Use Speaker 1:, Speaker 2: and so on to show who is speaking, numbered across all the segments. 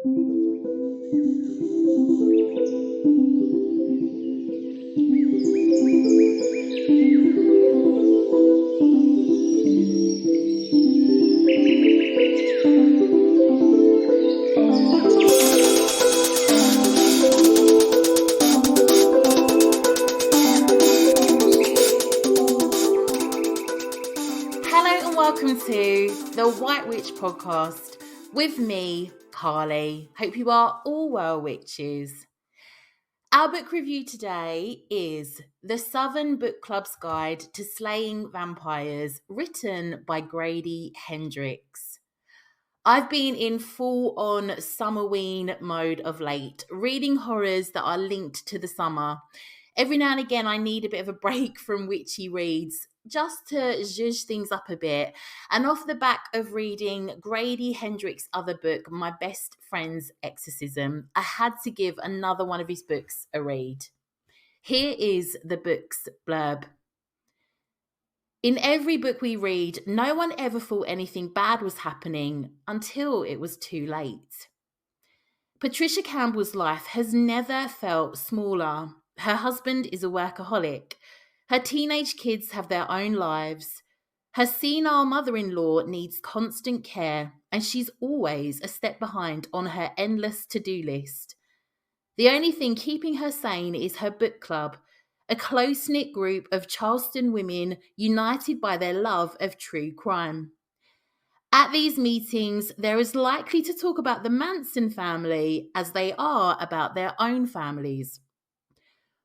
Speaker 1: Hello and welcome to the White Witch podcast with me, Carly. Hope you are all well, witches. Our book review today is The Southern Book Club's Guide to Slaying Vampires, written by Grady Hendrix. I've been in full-on Summerween mode of late, reading horrors that are linked to the summer. Every now and again, I need a bit of a break from witchy reads, just to zhuzh things up a bit. And off the back of reading Grady Hendrix' other book, My Best Friend's Exorcism, I had to give another one of his books a read. Here is the book's blurb. In every book we read, no one ever thought anything bad was happening until it was too late. Patricia Campbell's life has never felt smaller. Her husband is a workaholic. Her teenage kids have their own lives. Her senile mother-in-law needs constant care, and she's always a step behind on her endless to-do list. The only thing keeping her sane is her book club, a close-knit group of Charleston women united by their love of true crime. At these meetings, they're as likely to talk about the Manson family as they are about their own families.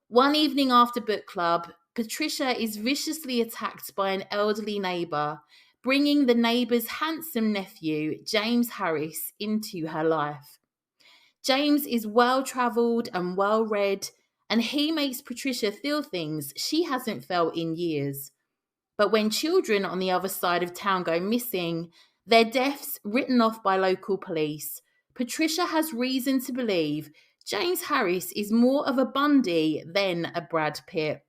Speaker 1: One evening after book club, Patricia is viciously attacked by an elderly neighbour, bringing the neighbour's handsome nephew, James Harris, into her life. James is well-travelled and well-read, and he makes Patricia feel things she hasn't felt in years. But when children on the other side of town go missing, their deaths written off by local police, Patricia has reason to believe James Harris is more of a Bundy than a Brad Pitt.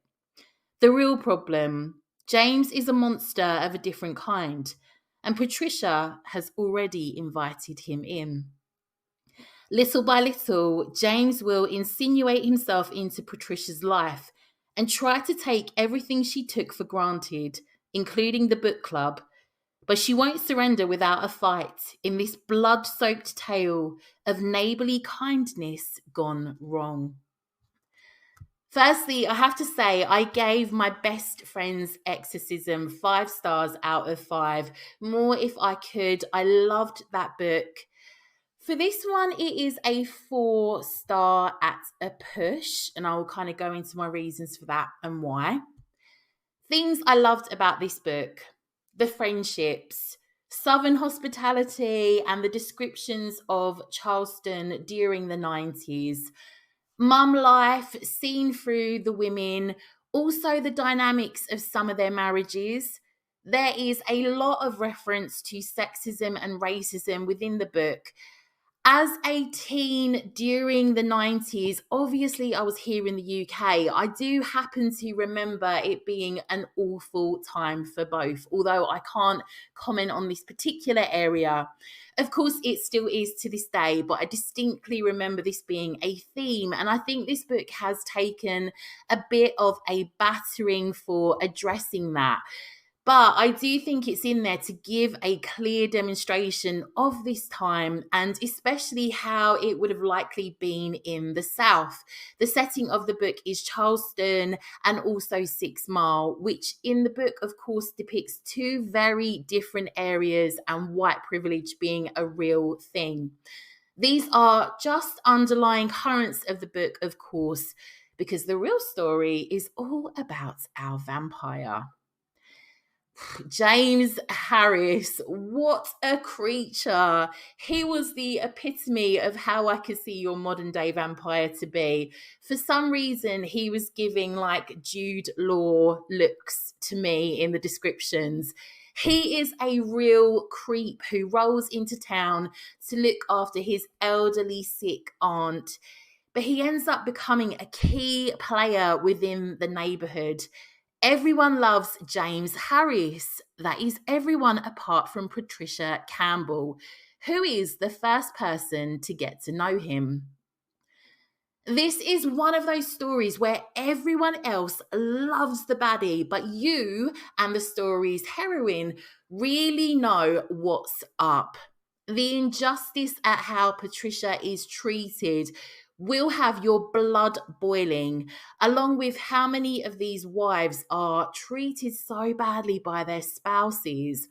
Speaker 1: The real problem, James is a monster of a different kind, and Patricia has already invited him in. Little by little, James will insinuate himself into Patricia's life and try to take everything she took for granted, including the book club, but she won't surrender without a fight in this blood-soaked tale of neighbourly kindness gone wrong. Firstly, I have to say I gave My Best Friend's Exorcism 5 stars out of 5. More if I could. I loved that book. For this one, it is a 4-star at a push, and I will kind of go into my reasons for that and why. Things I loved about this book: the friendships, Southern hospitality, and the descriptions of Charleston during the 90s. Mum life seen through the women, also the dynamics of some of their marriages. There is a lot of reference to sexism and racism within the book. As a teen during the 90s, obviously I was here in the UK. I do happen to remember it being an awful time for both, although I can't comment on this particular area. Of course, it still is to this day, but I distinctly remember this being a theme, and I think this book has taken a bit of a battering for addressing that. But I do think it's in there to give a clear demonstration of this time, and especially how it would have likely been in the South. The setting of the book is Charleston and also 6 Mile, which in the book, of course, depicts 2 very different areas and white privilege being a real thing. These are just underlying currents of the book, of course, because the real story is all about our vampire. James Harris, what a creature. He was the epitome of how I could see your modern day vampire to be. For some reason, he was giving like Jude Law looks to me in the descriptions. He is a real creep who rolls into town to look after his elderly sick aunt, but he ends up becoming a key player within the neighborhood. Everyone loves James Harris. That is everyone apart from Patricia Campbell, who is the first person to get to know him. This is one of those stories where everyone else loves the baddie, but you and the story's heroine really know what's up. The injustice at how Patricia is treated will have your blood boiling, along with how many of these wives are treated so badly by their spouses.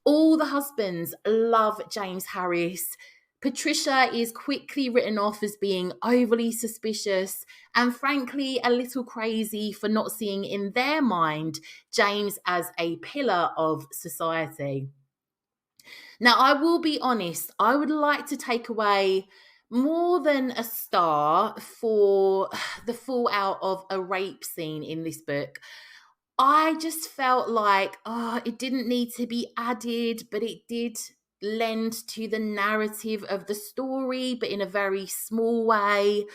Speaker 1: All the husbands love James Harris. Patricia is quickly written off as being overly suspicious and, frankly, a little crazy for not seeing in their mind James as a pillar of society. Now, I will be honest, I would like to take away more than a star for the fallout of a rape scene in this book. I just felt like, it didn't need to be added, but it did lend to the narrative of the story, but in a very small way.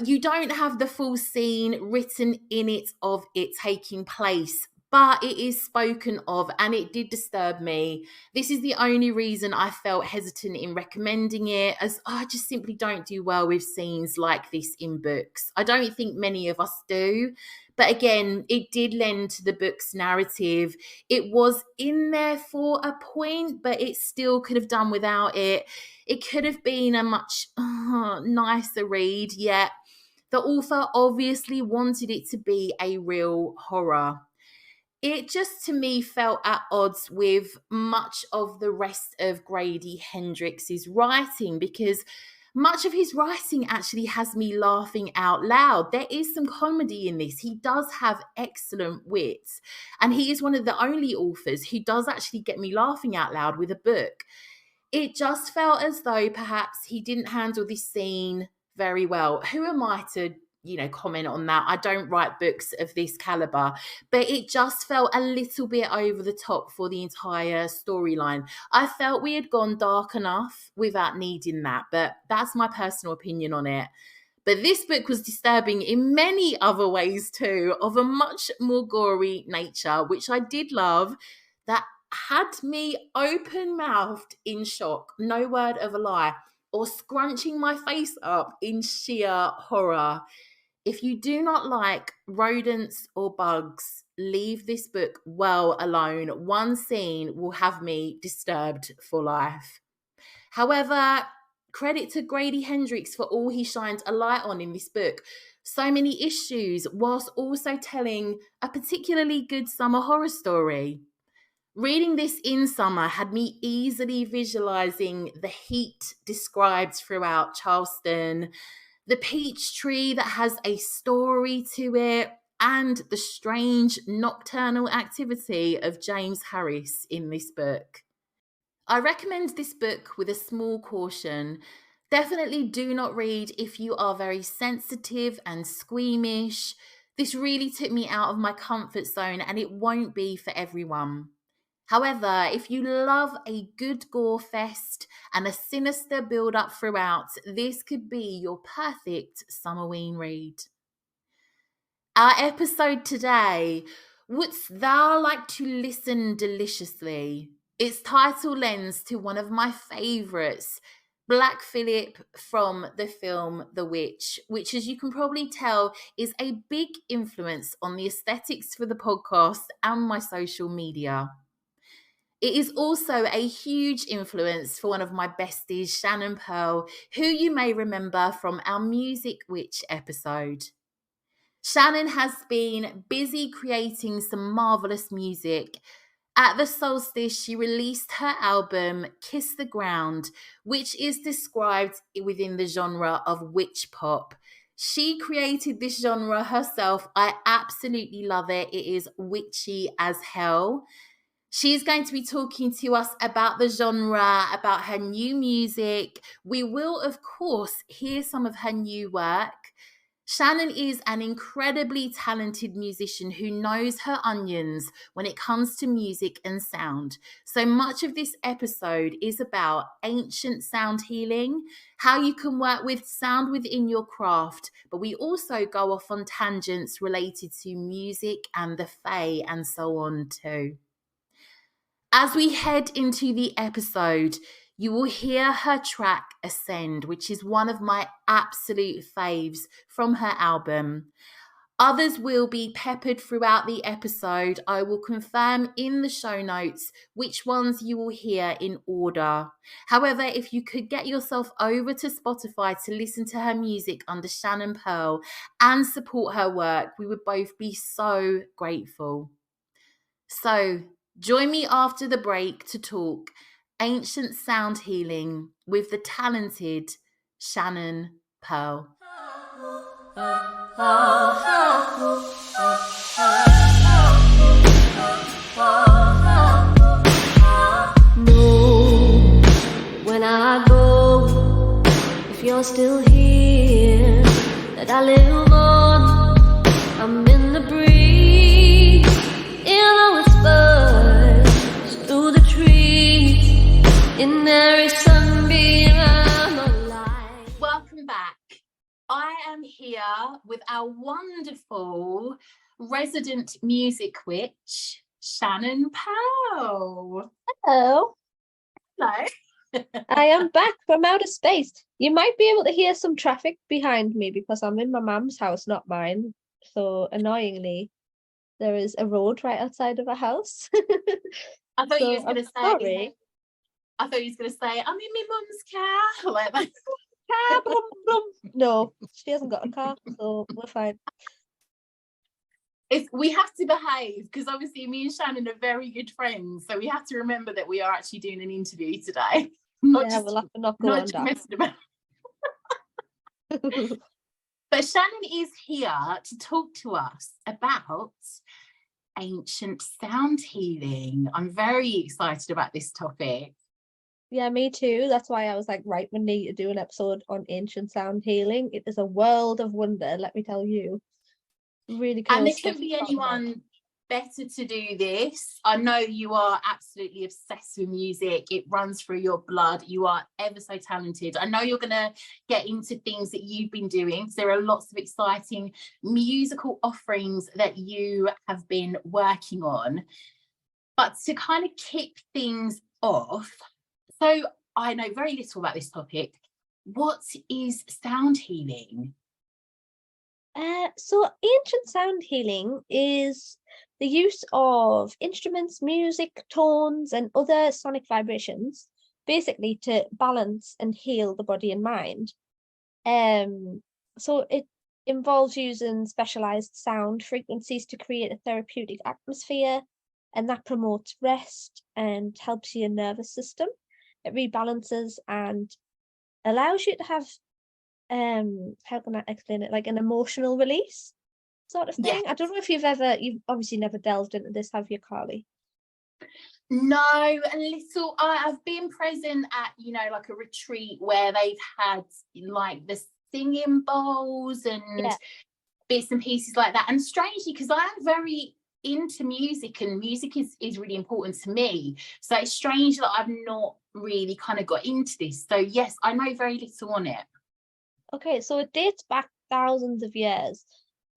Speaker 1: You don't have the full scene written in it of it taking place, but it is spoken of and it did disturb me. This is the only reason I felt hesitant in recommending it, as I just simply don't do well with scenes like this in books. I don't think many of us do. But again, it did lend to the book's narrative. It was in there for a point, but it still could have done without it. It could have been a much nicer read, yet the author obviously wanted it to be a real horror. It just, to me, felt at odds with much of the rest of Grady Hendrix's writing, because much of his writing actually has me laughing out loud. There is some comedy in this. He does have excellent wit, and he is one of the only authors who does actually get me laughing out loud with a book. It just felt as though perhaps he didn't handle this scene very well. Who am I to, comment on that? I don't write books of this caliber, but it just felt a little bit over the top for the entire storyline. I felt we had gone dark enough without needing that, but that's my personal opinion on it. But this book was disturbing in many other ways too, of a much more gory nature, which I did love, that had me open-mouthed in shock, no word of a lie, or scrunching my face up in sheer horror. If you do not like rodents or bugs, leave this book well alone. One scene will have me disturbed for life. However, credit to Grady Hendrix for all he shined a light on in this book. So many issues, whilst also telling a particularly good summer horror story. Reading this in summer had me easily visualizing the heat described throughout Charleston, the peach tree that has a story to it, and the strange nocturnal activity of James Harris in this book. I recommend this book with a small caution. Definitely do not read if you are very sensitive and squeamish. This really took me out of my comfort zone, and it won't be for everyone. However, if you love a good gore fest and a sinister build-up throughout, this could be your perfect Summerween read. Our episode today, Wouldst Thou Like to Listen Deliciously? Its title lends to one of my favourites, Black Phillip from the film The Witch, which, as you can probably tell, is a big influence on the aesthetics for the podcast and my social media. It is also a huge influence for one of my besties, Shannon Pearl, who you may remember from our Music Witch episode. Shannon has been busy creating some marvellous music. At the solstice, she released her album, Kiss the Ground, which is described within the genre of witch pop. She created this genre herself. I absolutely love it. It is witchy as hell. She's going to be talking to us about the genre, about her new music. We will, of course, hear some of her new work. Shannon is an incredibly talented musician who knows her onions when it comes to music and sound. So much of this episode is about ancient sound healing, how you can work with sound within your craft, but we also go off on tangents related to music and the fae and so on too. As we head into the episode, you will hear her track Ascend, which is one of my absolute faves from her album. Others will be peppered throughout the episode. I will confirm in the show notes which ones you will hear in order. However, if you could get yourself over to Spotify to listen to her music under Shannon Pearl and support her work, we would both be so grateful. So, join me after the break to talk ancient sound healing with the talented Shannon Pearl.
Speaker 2: Know when I go, if you're still here, that I live on. I'm in the breeze, in the whispers, through the trees, in every sunbeam I'm alive.
Speaker 1: Welcome back. I am here with our wonderful resident music witch, Shannon Pearl.
Speaker 2: Hello.
Speaker 1: Hello.
Speaker 2: I am back from outer space. You might be able to hear some traffic behind me because I'm in my mum's house, not mine. So annoyingly, there is a road right outside of our house.
Speaker 1: I thought you was going to say.
Speaker 2: Sorry.
Speaker 1: I thought you was going to say, I'm in my mum's car. Like that.
Speaker 2: Car, brum, brum. No, she hasn't got a car, so we're fine.
Speaker 1: We have to behave because obviously me and Shannon are very good friends. So we have to remember that we are actually doing an interview today.
Speaker 2: We'll have to not go on that.
Speaker 1: Messing about. But Shannon is here to talk to us about ancient sound healing. I'm very excited about this topic.
Speaker 2: Yeah, me too. That's why I was like, right, we need to do an episode on ancient sound healing. It is a world of wonder, let me tell you. Really cool.
Speaker 1: And there couldn't be anyone better to do this. I know you are absolutely obsessed with music. It runs through your blood. You are ever so talented. I know you're going to get into things that you've been doing. So there are lots of exciting musical offerings that you have been working on. But to kind of kick things off, so I know very little about this topic. What is sound healing?
Speaker 2: So ancient sound healing is the use of instruments, music, tones, and other sonic vibrations, basically to balance and heal the body and mind. So it involves using specialized sound frequencies to create a therapeutic atmosphere, and that promotes rest and helps your nervous system. It rebalances and allows you to have how can I explain it, like an emotional release sort of thing. I don't know if you've obviously never delved into this, have you, Carly?
Speaker 1: No, a little. I've been present at like a retreat where they've had like the singing bowls and bits and pieces like that. And strangely, because I am very into music and music is really important to me, so it's strange that I've not really kind of got into this. So yes, I know very little on it.
Speaker 2: Okay, so it dates back thousands of years.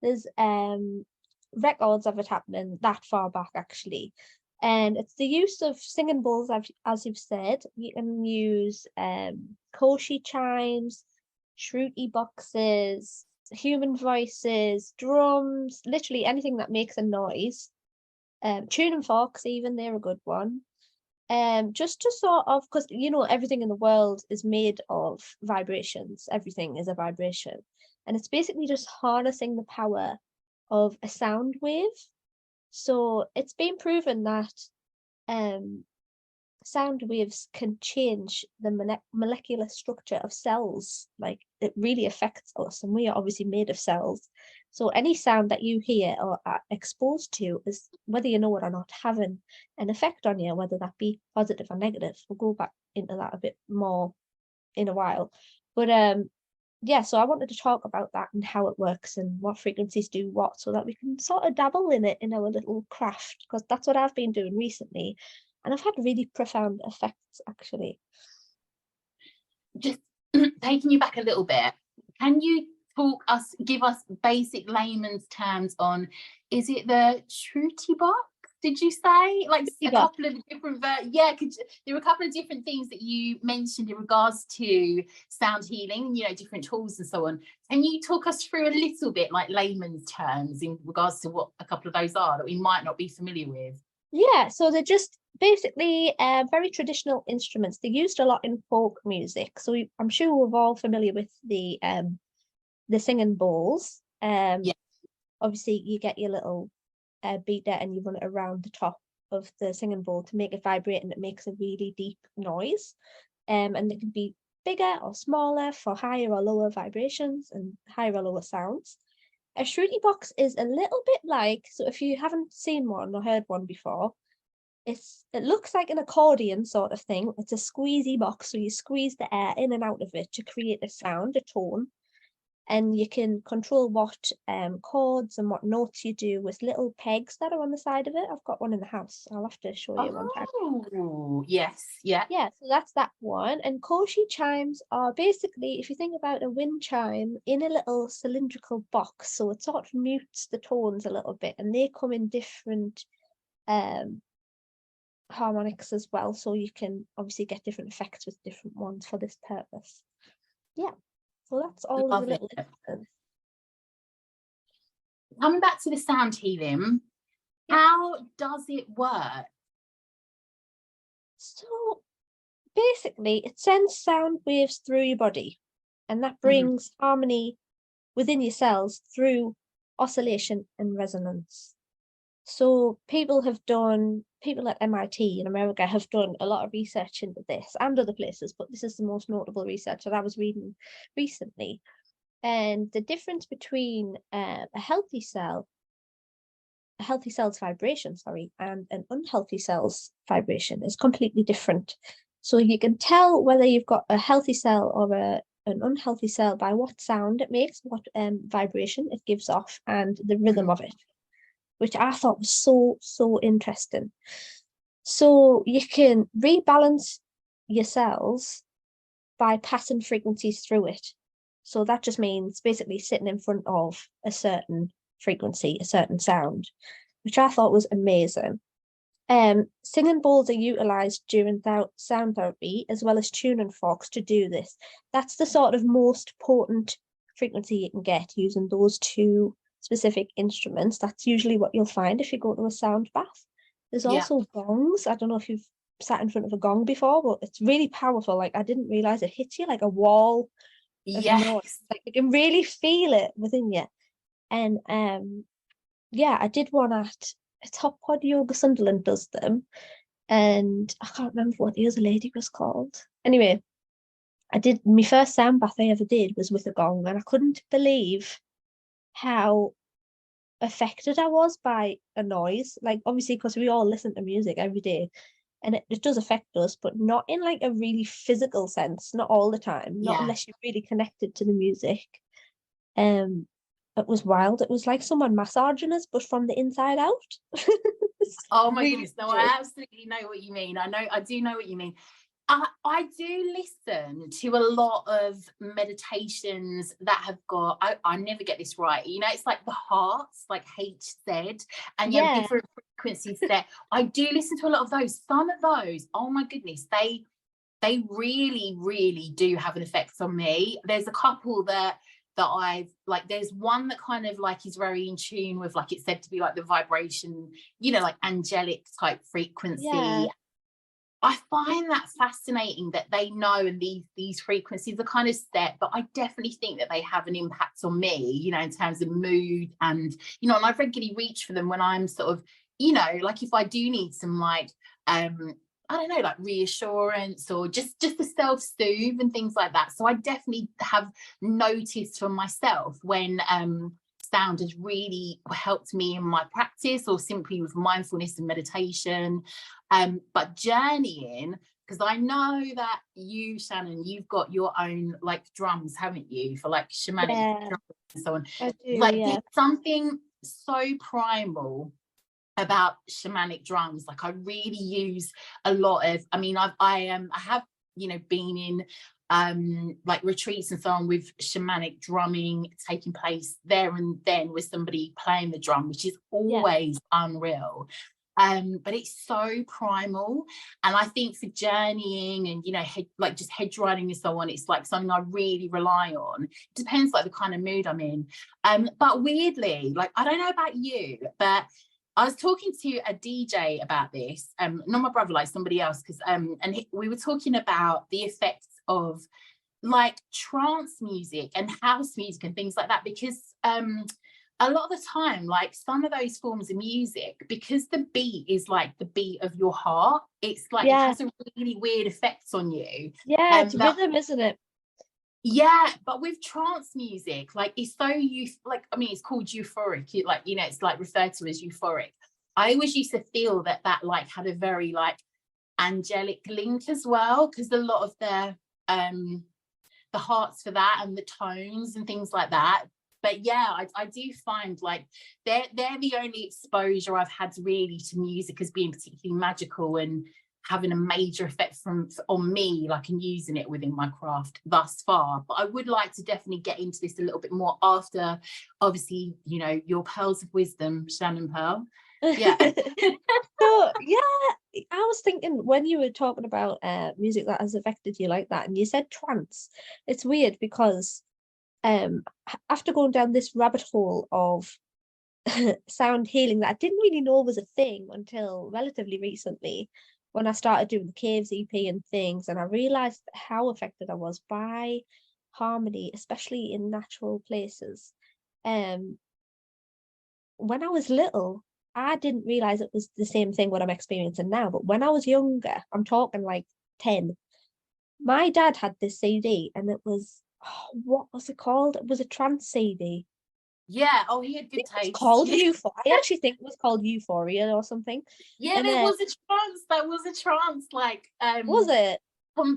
Speaker 2: There's records of it happening that far back, actually. And it's the use of singing bowls, as you've said. You can use koshi chimes, shruti boxes, human voices, drums, literally anything that makes a noise. Tuning forks, even, they're a good one. Just to sort of, because everything in the world is made of vibrations. Everything is a vibration, and it's basically just harnessing the power of a sound wave. So it's been proven that sound waves can change the molecular structure of cells. Like, it really affects us, and we are obviously made of cells. So any sound that you hear or are exposed to is, whether you know it or not, having an effect on you, whether that be positive or negative. We'll go back into that a bit more in a while. But so I wanted to talk about that and how it works and what frequencies do what, so that we can sort of dabble in it in our little craft, because that's what I've been doing recently. And I've had really profound effects, actually.
Speaker 1: Just taking you back a little bit, can you give us basic layman's terms on, is it the shruti box? did you say? Like a
Speaker 2: Yeah.
Speaker 1: couple of different there were a couple of different things that you mentioned in regards to sound healing, different tools and so on. Can you talk us through a little bit, like layman's terms, in regards to what a couple of those are that we might not be familiar with?
Speaker 2: Yeah, so they're just basically very traditional instruments. They're used a lot in folk music. So I'm sure we're all familiar with the singing bowls.
Speaker 1: Yeah.
Speaker 2: Obviously, you get your little beater and you run it around the top of the singing bowl to make it vibrate, and it makes a really deep noise. And they can be bigger or smaller for higher or lower vibrations and higher or lower sounds. A Shruti box is a little bit like, so if you haven't seen one or heard one before, it looks like an accordion sort of thing. It's a squeezy box, so you squeeze the air in and out of it to create a sound, a tone, and you can control what chords and what notes you do with little pegs that are on the side of it. I've got one in the house. I'll have to show you one time.
Speaker 1: Oh, yes, yeah.
Speaker 2: Yeah, so that's that one. And Koshi chimes are basically, if you think about a wind chime in a little cylindrical box, so it sort of mutes the tones a little bit, and they come in different harmonics as well, so you can obviously get different effects with different ones for this purpose. Yeah, so that's all of the little instruments.
Speaker 1: Coming back to the sound healing, how does it work?
Speaker 2: So basically, it sends sound waves through your body, and that brings harmony within your cells through oscillation and resonance. So people at MIT in America have done a lot of research into this and other places, but this is the most notable research that I was reading recently. And the difference between a healthy cell's vibration, and an unhealthy cell's vibration is completely different. So you can tell whether you've got a healthy cell or an unhealthy cell by what sound it makes, what vibration it gives off, and the rhythm of it, which I thought was so interesting. So you can rebalance your cells by passing frequencies through it. So that just means basically sitting in front of a certain frequency, a certain sound, which I thought was amazing. Singing bowls are utilized during sound therapy as well as tuning forks to do this. That's the sort of most potent frequency you can get using those two specific instruments. That's usually what you'll find if you go to a sound bath. There's also gongs. I don't know if you've sat in front of a gong before, but it's really powerful. Like, I didn't realize it hits you like a wall of noise. Like, you can really feel it within you. And I did one at Top Pod Yoga. Sunderland does them, and I can't remember what the other lady was called. Anyway, I did my first sound bath I ever did was with a gong, and I couldn't believe how affected I was by a noise. Like, obviously, because we all listen to music every day, and it does affect us, but not in like a really physical sense, not all the time, not unless you're really connected to the music. It was wild. It was like someone massaging us, but from the inside out.
Speaker 1: Oh my goodness, no, I absolutely know what you mean. I do know what you mean. I do listen to a lot of meditations that have got, I never get this right, it's like the hearts, like HZ, and you have different frequencies there. I do listen to a lot of those. Some of those, oh my goodness, they really, really do have an effect on me. There's a couple that I've like, there's one that kind of like is very in tune with, like, it's said to be like the vibration, like angelic type frequency. I find that fascinating that they know, and these frequencies are kind of set, but I definitely think that they have an impact on me, in terms of mood, and and I regularly reach for them when I'm sort of, like, if I do need some, like, I don't know, like reassurance, or just to self-soothe and things like that. So I definitely have noticed for myself when sound has really helped me in my practice, or simply with mindfulness and meditation. But journeying, because I know that you, Shannon, you've got your own like drums, haven't you, for like shamanic drums and so on.
Speaker 2: I do,
Speaker 1: like there's something so primal about shamanic drums. Like, I really use a lot of, I have been in like retreats and so on with shamanic drumming taking place there and then with somebody playing the drum, which is always unreal. But it's so primal, and I think for journeying and, you know, just hedge riding and so on, it's like something I really rely on. It depends like the kind of mood I'm in. But weirdly, like, I don't know about you, but I was talking to a DJ about this, not my brother, like somebody else, because we were talking about the effects of like trance music and house music and things like that, because a lot of the time, like some of those forms of music, because the beat is like the beat of your heart, it's like it has a really weird effects on you.
Speaker 2: Yeah, it's rhythm, isn't it?
Speaker 1: Yeah, but with trance music, like it's so like, I mean, it's called euphoric, like, you know, it's like referred to as euphoric. I always used to feel that like had a very like angelic link as well, because a lot of the hearts for that and the tones and things like that. But yeah, I do find like they're the only exposure I've had really to music as being particularly magical and having a major effect on me, like, and using it within my craft thus far. But I would like to definitely get into this a little bit more after, obviously, you know, your pearls of wisdom, Shannon Pearl. Yeah.
Speaker 2: So yeah, I was thinking when you were talking about music that has affected you like that, and you said trance. It's weird because after going down this rabbit hole of sound healing that I didn't really know was a thing until relatively recently, when I started doing the Caves EP and things, and I realized how affected I was by harmony, especially in natural places. When I was little, I didn't realize it was the same thing what I'm experiencing now. But when I was younger, I'm talking like 10, my dad had this CD, and it was, what was it called? It was a trance CD.
Speaker 1: Yeah. Oh, he had good
Speaker 2: It was
Speaker 1: taste.
Speaker 2: called
Speaker 1: Yeah.
Speaker 2: Euphoria. I actually think it was called Euphoria or something.
Speaker 1: Yeah,
Speaker 2: And
Speaker 1: there was a trance. That was a trance, like
Speaker 2: was it?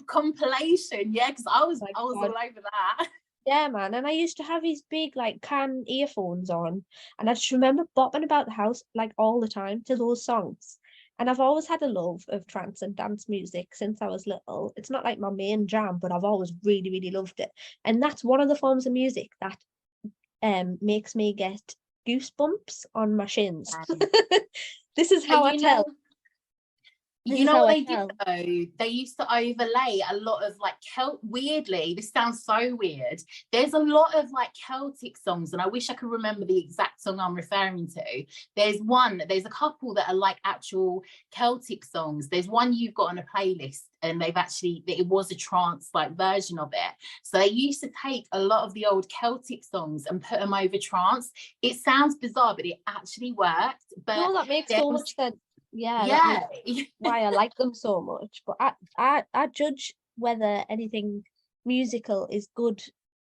Speaker 1: compilation. Yeah, because I was
Speaker 2: My
Speaker 1: all
Speaker 2: God.
Speaker 1: over that.
Speaker 2: Yeah, man. And I used to have these big like can earphones on, and I just remember bopping about the house like all the time to those songs. And I've always had a love of trance and dance music since I was little. It's not like my main jam, but I've always really, really loved it. And that's one of the forms of music that makes me get goosebumps on my shins. This is how I
Speaker 1: You know,
Speaker 2: tell. This is
Speaker 1: what
Speaker 2: how I
Speaker 1: they did
Speaker 2: tell.
Speaker 1: though? They used to overlay a lot of like weirdly, this sounds so weird. There's a lot of like Celtic songs, and I wish I could remember the exact song I'm referring to. There's a couple that are like actual Celtic songs. There's one you've got on a playlist, and it was a trance like version of it. So they used to take a lot of the old Celtic songs and put them over trance. It sounds bizarre, but it actually worked. But
Speaker 2: No, that makes so much sense. Yeah, that
Speaker 1: yeah.
Speaker 2: makes why I like them so much. But I judge whether anything musical is good,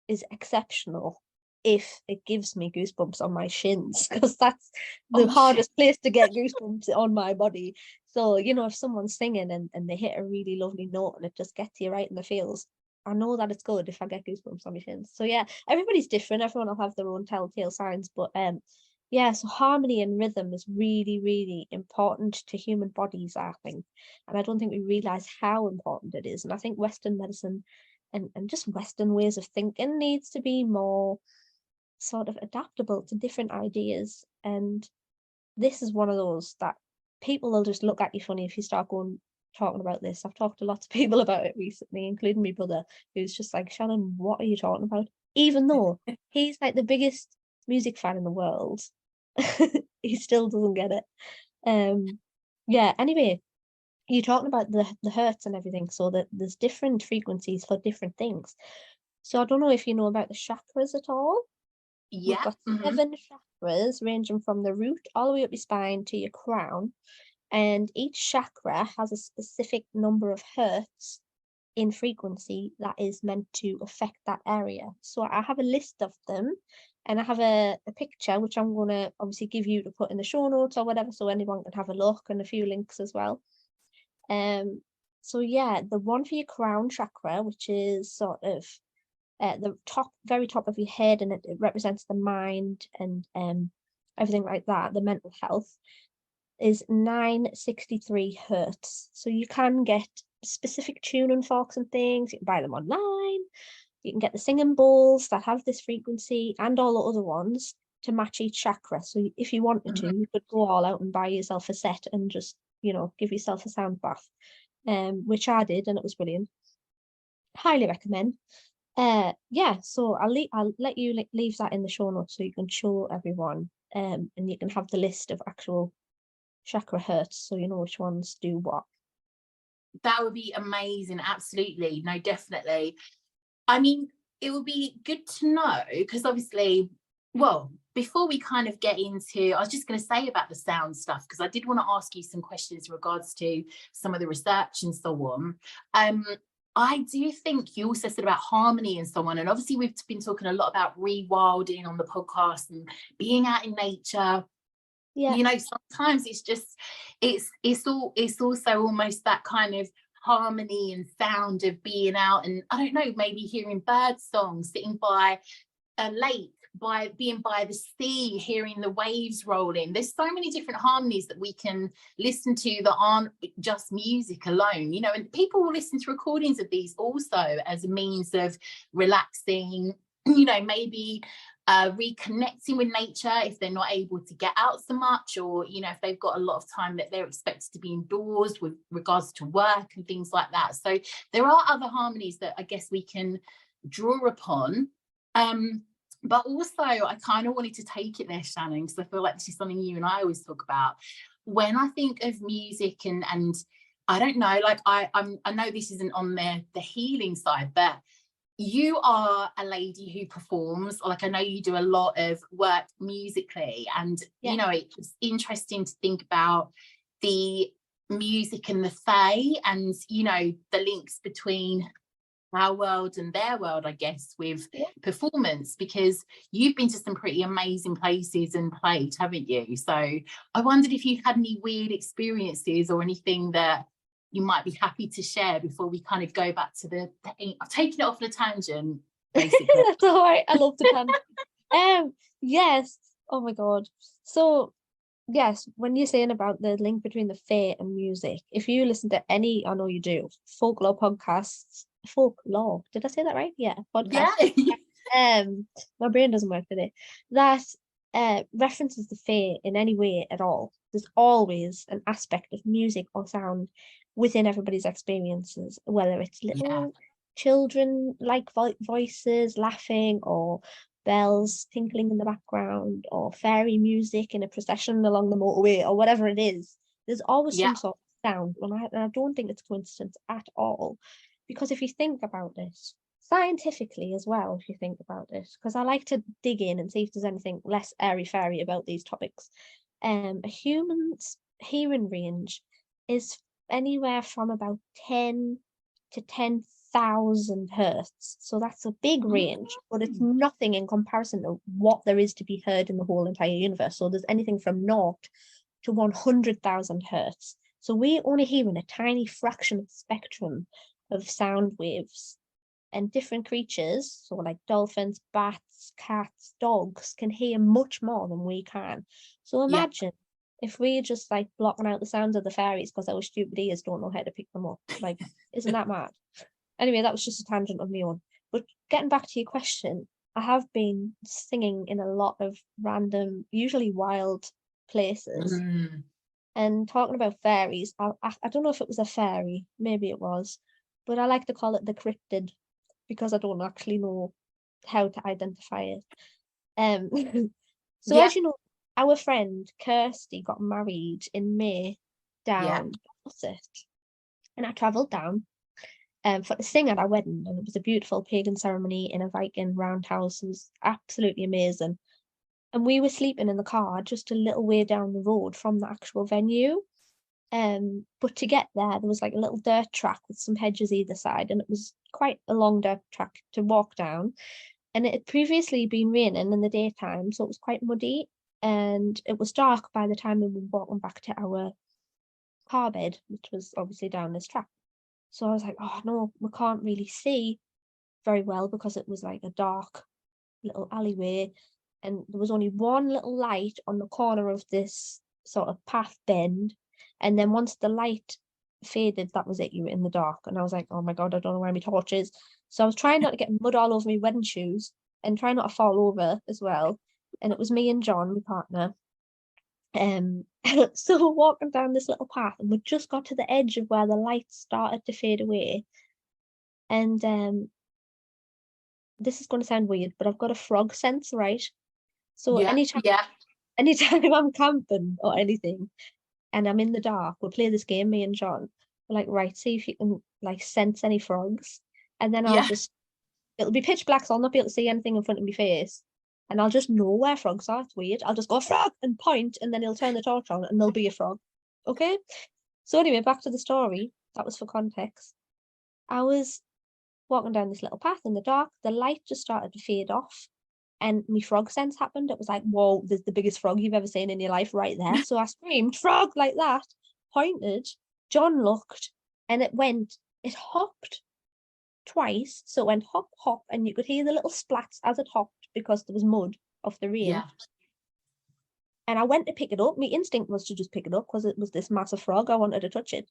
Speaker 2: is exceptional, if it gives me goosebumps on my shins, because that's the
Speaker 1: Oh shit.
Speaker 2: hardest place to get goosebumps on my body. So, you know, if someone's singing and they hit a really lovely note and it just gets you right in the feels, I know that it's good if I get goosebumps on my shins. So yeah, everybody's different. Everyone will have their own telltale signs, but yeah, so harmony and rhythm is really, really important to human bodies, I think. And I don't think we realize how important it is. And I think Western medicine and just Western ways of thinking needs to be more sort of adaptable to different ideas. And this is one of those that people will just look at you funny if you start talking about this. I've talked to lots of people about it recently, including my brother, who's just like, Shannon, what are you talking about? Even though he's like the biggest music fan in the world, he still doesn't get it. Yeah, anyway, you're talking about the hertz and everything, so that there's different frequencies for different things. So I don't know if you know about the chakras at all. We've
Speaker 1: Yeah.
Speaker 2: got 7 chakras ranging from the root all the way up your spine to your crown, and each chakra has a specific number of hertz in frequency that is meant to affect that area. So I have a list of them, and I have a picture which I'm going to obviously give you to put in the show notes or whatever, so anyone can have a look, and a few links as well. So yeah, the one for your crown chakra, which is sort of at the very top of your head, and it represents the mind and everything like that, the mental health, is 963 hertz. So you can get specific tuning forks and things. You can buy them online. You can get the singing bowls that have this frequency and all the other ones. to match each chakra. So if you wanted to, you could go all out and buy yourself a set and just, give yourself a sound bath, which I did, and it was brilliant. Highly recommend. So I'll let you leave that in the show notes so you can show everyone, and you can have the list of actual chakra hertz so you know which ones do what.
Speaker 1: That would be amazing. Absolutely. No, definitely. I mean, it would be good to know, because obviously, well, before we kind of get into, I was just going to say about the sound stuff, because I did want to ask you some questions in regards to some of the research and so on. I do think you also said about harmony and so on. And obviously we've been talking a lot about rewilding on the podcast and being out in nature.
Speaker 2: Yeah.
Speaker 1: Sometimes it's just, it's also almost that kind of harmony and sound of being out, and I don't know, maybe hearing bird songs, sitting by a lake, being by the sea, hearing the waves rolling. There's so many different harmonies that we can listen to that aren't just music alone, and people will listen to recordings of these also as a means of relaxing, maybe reconnecting with nature if they're not able to get out so much, or if they've got a lot of time that they're expected to be indoors with regards to work and things like that. So there are other harmonies that I guess we can draw upon. But also I kind of wanted to take it there, Shannon, because I feel like this is something you and I always talk about. When I think of music and I don't know, like I know this isn't on the healing side, but you are a lady who performs. Like, I know you do a lot of work musically, and it's interesting to think about the music and the fae, and the links between our world and their world, I guess, with performance, because you've been to some pretty amazing places and played, haven't you? So I wondered if you've had any weird experiences or anything that you might be happy to share before we kind of go back to I've taken it off on a tangent, basically.
Speaker 2: That's all right. I love the tangent. Yes. Oh my God. So yes, when you're saying about the link between the fae and music, if you listen to any, I know you do, folklore podcasts, did I say that right? Yeah, podcast.
Speaker 1: Yeah.
Speaker 2: My brain doesn't work today. That references the fae in any way at all. There's always an aspect of music or sound within everybody's experiences, whether it's little children like voices laughing, or bells tinkling in the background, or fairy music in a procession along the motorway, or whatever it is. There's always some sort of sound, and I don't think it's coincidence at all. Because if you think about this scientifically as well, if you think about this, because I like to dig in and see if there's anything less airy-fairy about these topics. A human's hearing range is anywhere from about 10 to 10,000 hertz. So that's a big range, but it's nothing in comparison to what there is to be heard in the whole entire universe. So there's anything from 0 to 100,000 hertz. So we're only hearing a tiny fraction of the spectrum of sound waves, and different creatures, so like dolphins, bats, cats, dogs, can hear much more than we can. So imagine if we're just like blocking out the sounds of the fairies because our stupid ears don't know how to pick them up. Like, isn't that mad? Anyway, that was just a tangent of my own. But getting back to your question, I have been singing in a lot of random, usually wild places. And talking about fairies, I don't know if it was a fairy, maybe it was, but I like to call it the cryptid, because I don't actually know how to identify it. So as you know, our friend Kirsty got married in May down Dorset, and I travelled down for to sing at our wedding, and it was a beautiful pagan ceremony in a Viking roundhouse. It was absolutely amazing. And we were sleeping in the car just a little way down the road from the actual venue. But to get there was like a little dirt track with some hedges either side, and it was quite a long dirt track to walk down. And it had previously been raining in the daytime, so it was quite muddy, and it was dark by the time we were walking back to our car bed, which was obviously down this track. So I was like, oh no, we can't really see very well because it was like a dark little alleyway, and there was only one little light on the corner of this sort of path bend. And then once the light faded, that was it, you were in the dark. And I was like, oh my God, I don't know where my torch is. So I was trying not to get mud all over my wedding shoes and trying not to fall over as well. and it was me and John, my partner. So we're walking down this little path, and we just got to the edge of where the lights started to fade away. And this is going to sound weird, but I've got a frog sense, right? So
Speaker 1: Yeah, yeah,
Speaker 2: anytime I'm camping or anything, and I'm in the dark, we'll play this game, me and John. We're like, right, see if you can like sense any frogs, and then
Speaker 1: yeah,
Speaker 2: it'll be pitch black, so I'll not be able to see anything in front of my face. And I'll just know where frogs are. It's weird. I'll just go frog and point, and then he'll turn the torch on and there'll be a frog. Okay? So anyway, back to the story. That was for context. I was walking down this little path in the dark. The light just started to fade off. And my frog sense happened. It was like, whoa, there's the biggest frog you've ever seen in your life right there. So I screamed, frog, like that, pointed. John looked, and it hopped twice. So it went hop, hop, and you could hear the little splats as it hopped because there was mud off the rain.
Speaker 1: yeah.
Speaker 2: And I went to pick it up. My instinct was to just pick it up because it was this massive frog. I wanted to touch it.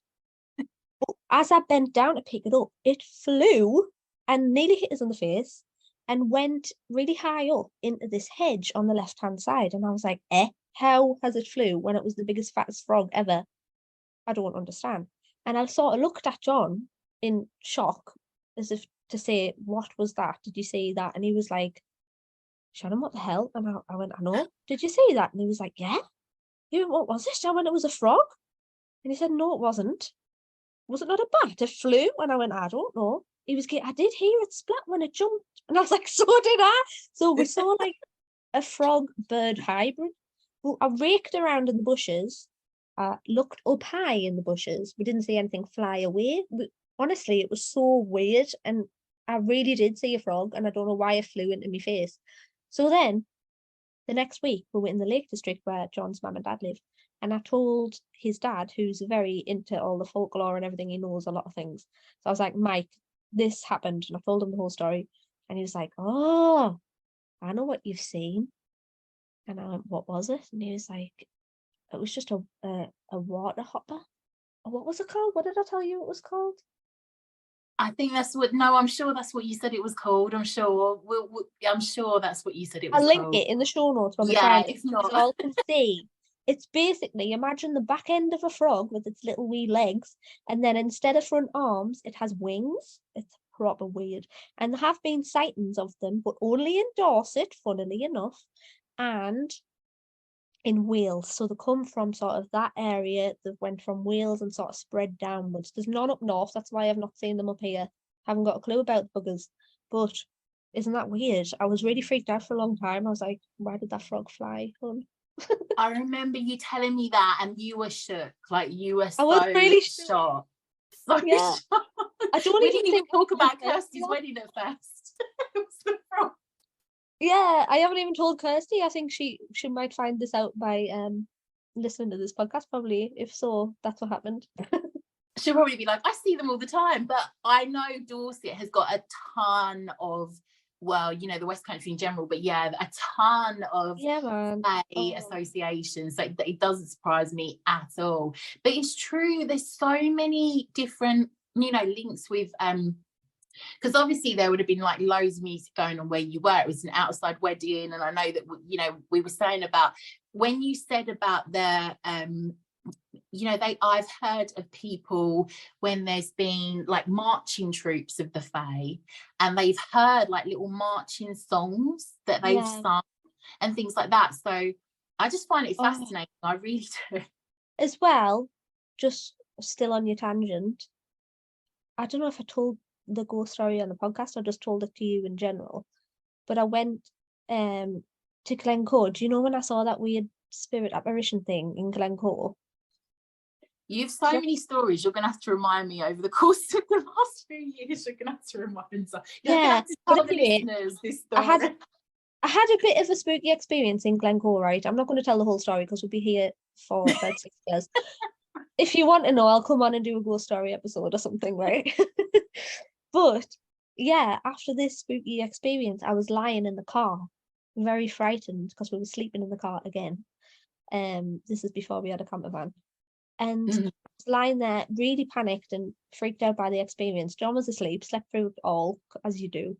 Speaker 2: But as I bent down to pick it up, it flew and nearly hit us in the face and went really high up into this hedge on the left-hand side. And I was like, how has it flew when it was the biggest, fattest frog ever? I don't understand. And I sort of looked at John in shock, as if to say, what was that? Did you see that? And he was like, Shannon, what the hell? And I went, I know. Did you see that? And he was like, yeah. He went, what was it? I went, it was a frog. And he said, no, it wasn't. Was it not a bat? It flew. And I went, I don't know. He was, I did hear it splat when it jumped. And I was like, so did I. So we saw like a frog bird hybrid. Well, I raked around in the bushes, looked up high in the bushes. We didn't see anything fly away. Honestly, it was so weird. And I really did see a frog, and I don't know why it flew into my face. So then the next week, we were in the Lake District where John's mum and dad live. And I told his dad, who's very into all the folklore and everything, he knows a lot of things. So I was like, Mike, this happened. And I told him the whole story. And he was like, oh, I know what you've seen. And I went, what was it? And he was like, it was just a water hopper. What was it called? What did I tell you it was called?
Speaker 1: I think that's what. No, I'm sure that's what you said it was called. I'm sure. I'm sure that's what you said it was
Speaker 2: I'll link
Speaker 1: called.
Speaker 2: it in the show notes when we try
Speaker 1: Yeah,
Speaker 2: and
Speaker 1: if
Speaker 2: you
Speaker 1: not,
Speaker 2: all can see. It's basically, imagine the back end of a frog with its little wee legs, and then instead of front arms, it has wings. It's proper weird. And there have been sightings of them, but only in Dorset, funnily enough, and in Wales. So they come from sort of that area. They went from Wales and sort of spread downwards. There's none up north. That's why I've not seen them up here. Haven't got a clue about the buggers. But isn't that weird? I was really freaked out for a long time. I was like, why did that frog fly?
Speaker 1: I remember you telling me that, and you were shook. Like you were
Speaker 2: I was
Speaker 1: so
Speaker 2: really shook.
Speaker 1: shocked. So
Speaker 2: Yeah.
Speaker 1: shocked.
Speaker 2: I don't
Speaker 1: We
Speaker 2: even
Speaker 1: didn't even
Speaker 2: think
Speaker 1: talk about
Speaker 2: I told
Speaker 1: Kirsty's
Speaker 2: Kirsty.
Speaker 1: wedding at first. It was the frog.
Speaker 2: Yeah, I haven't even told Kirsty. I think she might find this out by listening to this podcast, probably. If so, that's what happened.
Speaker 1: She'll probably be like, I see them all the time. But I know Dorset has got a ton of, well, you know, the West Country in general, but yeah, a ton of
Speaker 2: Yeah, man.
Speaker 1: associations. So it doesn't surprise me at all. But it's true, there's so many different, you know, links with because obviously there would have been like loads of music going on where you were. It was an outside wedding, and I know that, you know, we were saying about when you said about the you know, I've heard of people when there's been like marching troops of the Fae, and they've heard like little marching songs that they've sung and things like that. So I just find it fascinating. I really do.
Speaker 2: As well, just still on your tangent, I don't know if I told the ghost story on the podcast or just told it to you in general, but I went to Glencoe. Do you know when I saw that weird spirit apparition thing in Glencoe?
Speaker 1: You've so many stories. You're going to have to remind me over the course of the last few years. You're going to have to remind us. You're going to have to tell the listeners this story.
Speaker 2: I had a bit of a spooky experience in Glencoe, right? I'm not going to tell the whole story because we'll be here for about 6 years. If you want to know, I'll come on and do a ghost story episode or something, right? But yeah, after this spooky experience, I was lying in the car, very frightened because we were sleeping in the car again. This is before we had a camper van. And I was lying there, really panicked and freaked out by the experience. John was asleep, slept through it all, as you do.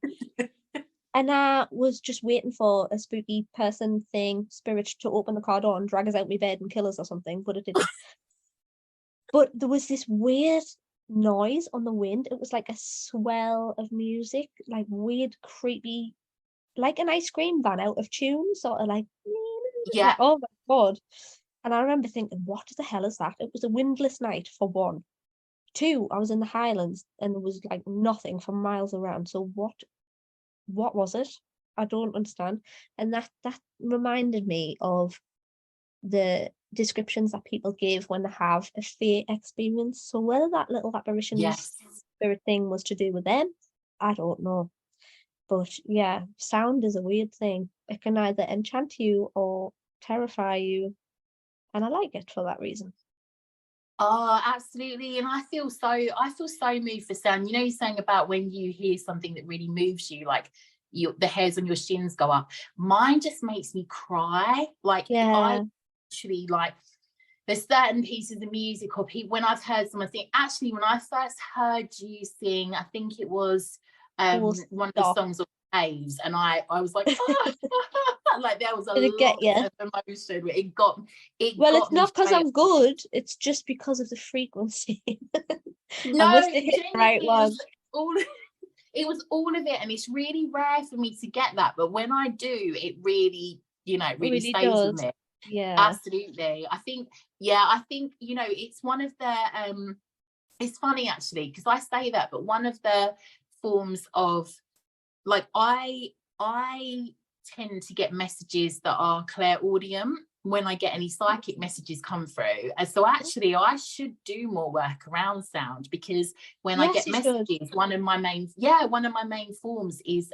Speaker 2: And I was just waiting for a spooky person thing, spirit to open the car door and drag us out my bed and kill us or something, but it didn't. But there was this weird noise on the wind. It was like a swell of music, like weird, creepy, like an ice cream van out of tune, sort of like,
Speaker 1: Yeah.
Speaker 2: oh my God. And I remember thinking, what the hell is that? It was a windless night for one. Two, I was in the Highlands and there was like nothing for miles around. So what was it? I don't understand. And that reminded me of the descriptions that people give when they have a fear experience. So whether that little apparition
Speaker 1: Yes.
Speaker 2: spirit thing was to do with them, I don't know. But yeah, sound is a weird thing. It can either enchant you or terrify you. And I like it for that reason.
Speaker 1: Oh, absolutely. And I feel so moved for sound. You know, you're saying about when you hear something that really moves you, like the hairs on your shins go up. Mine just makes me cry. Like I
Speaker 2: Yeah.
Speaker 1: actually like there's certain pieces of music or people when I've heard someone sing. Actually, when I first heard you sing, I think it was
Speaker 2: Oh,
Speaker 1: one of the
Speaker 2: stop.
Speaker 1: songs of Aves, and I was like, oh, like there was a
Speaker 2: Did it get
Speaker 1: lot
Speaker 2: you?
Speaker 1: of emotion. It
Speaker 2: Well, it's
Speaker 1: got me
Speaker 2: not because
Speaker 1: straight.
Speaker 2: I'm good, it's just because of the frequency. I
Speaker 1: No,
Speaker 2: must have hit the right
Speaker 1: genuinely,
Speaker 2: one.
Speaker 1: all it was all of it, and it's really rare for me to get that. But when I do, it really, it
Speaker 2: It
Speaker 1: really
Speaker 2: really
Speaker 1: stays with
Speaker 2: does.
Speaker 1: me.
Speaker 2: Yeah.
Speaker 1: Absolutely. I think it's one of the it's funny actually because I say that, but one of the forms of like I tend to get messages that are clairaudient when I get any psychic messages come through. And so actually I should do more work around sound because when I
Speaker 2: Yes,
Speaker 1: get
Speaker 2: you should.
Speaker 1: messages, one of my main forms is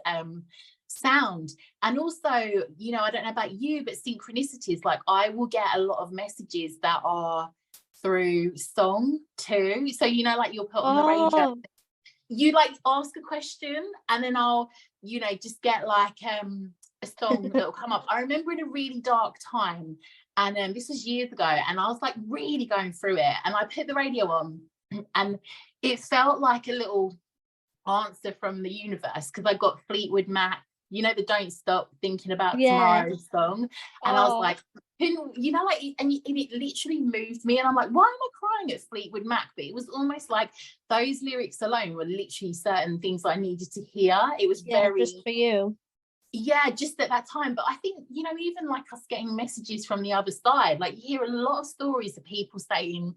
Speaker 1: sound. And also, I don't know about you, but synchronicities, like I will get a lot of messages that are through song too. So like you'll put on the radio,
Speaker 2: Oh,
Speaker 1: you like ask a question and then I'll just get like a song that'll come up. I remember in a really dark time, and this was years ago, and I was like really going through it, and I put the radio on and it felt like a little answer from the universe because I got Fleetwood Mac, the Don't Stop Thinking About
Speaker 2: yeah.
Speaker 1: Tomorrow song. And I was
Speaker 2: Oh,
Speaker 1: like, like, and it literally moved me. And I'm like, why am I crying at Fleetwood Mac? But it was almost like those lyrics alone were literally certain things I needed to hear. It was
Speaker 2: yeah, just
Speaker 1: very,
Speaker 2: for you.
Speaker 1: yeah, just at that time. But I think, even like us getting messages from the other side, like you hear a lot of stories of people saying,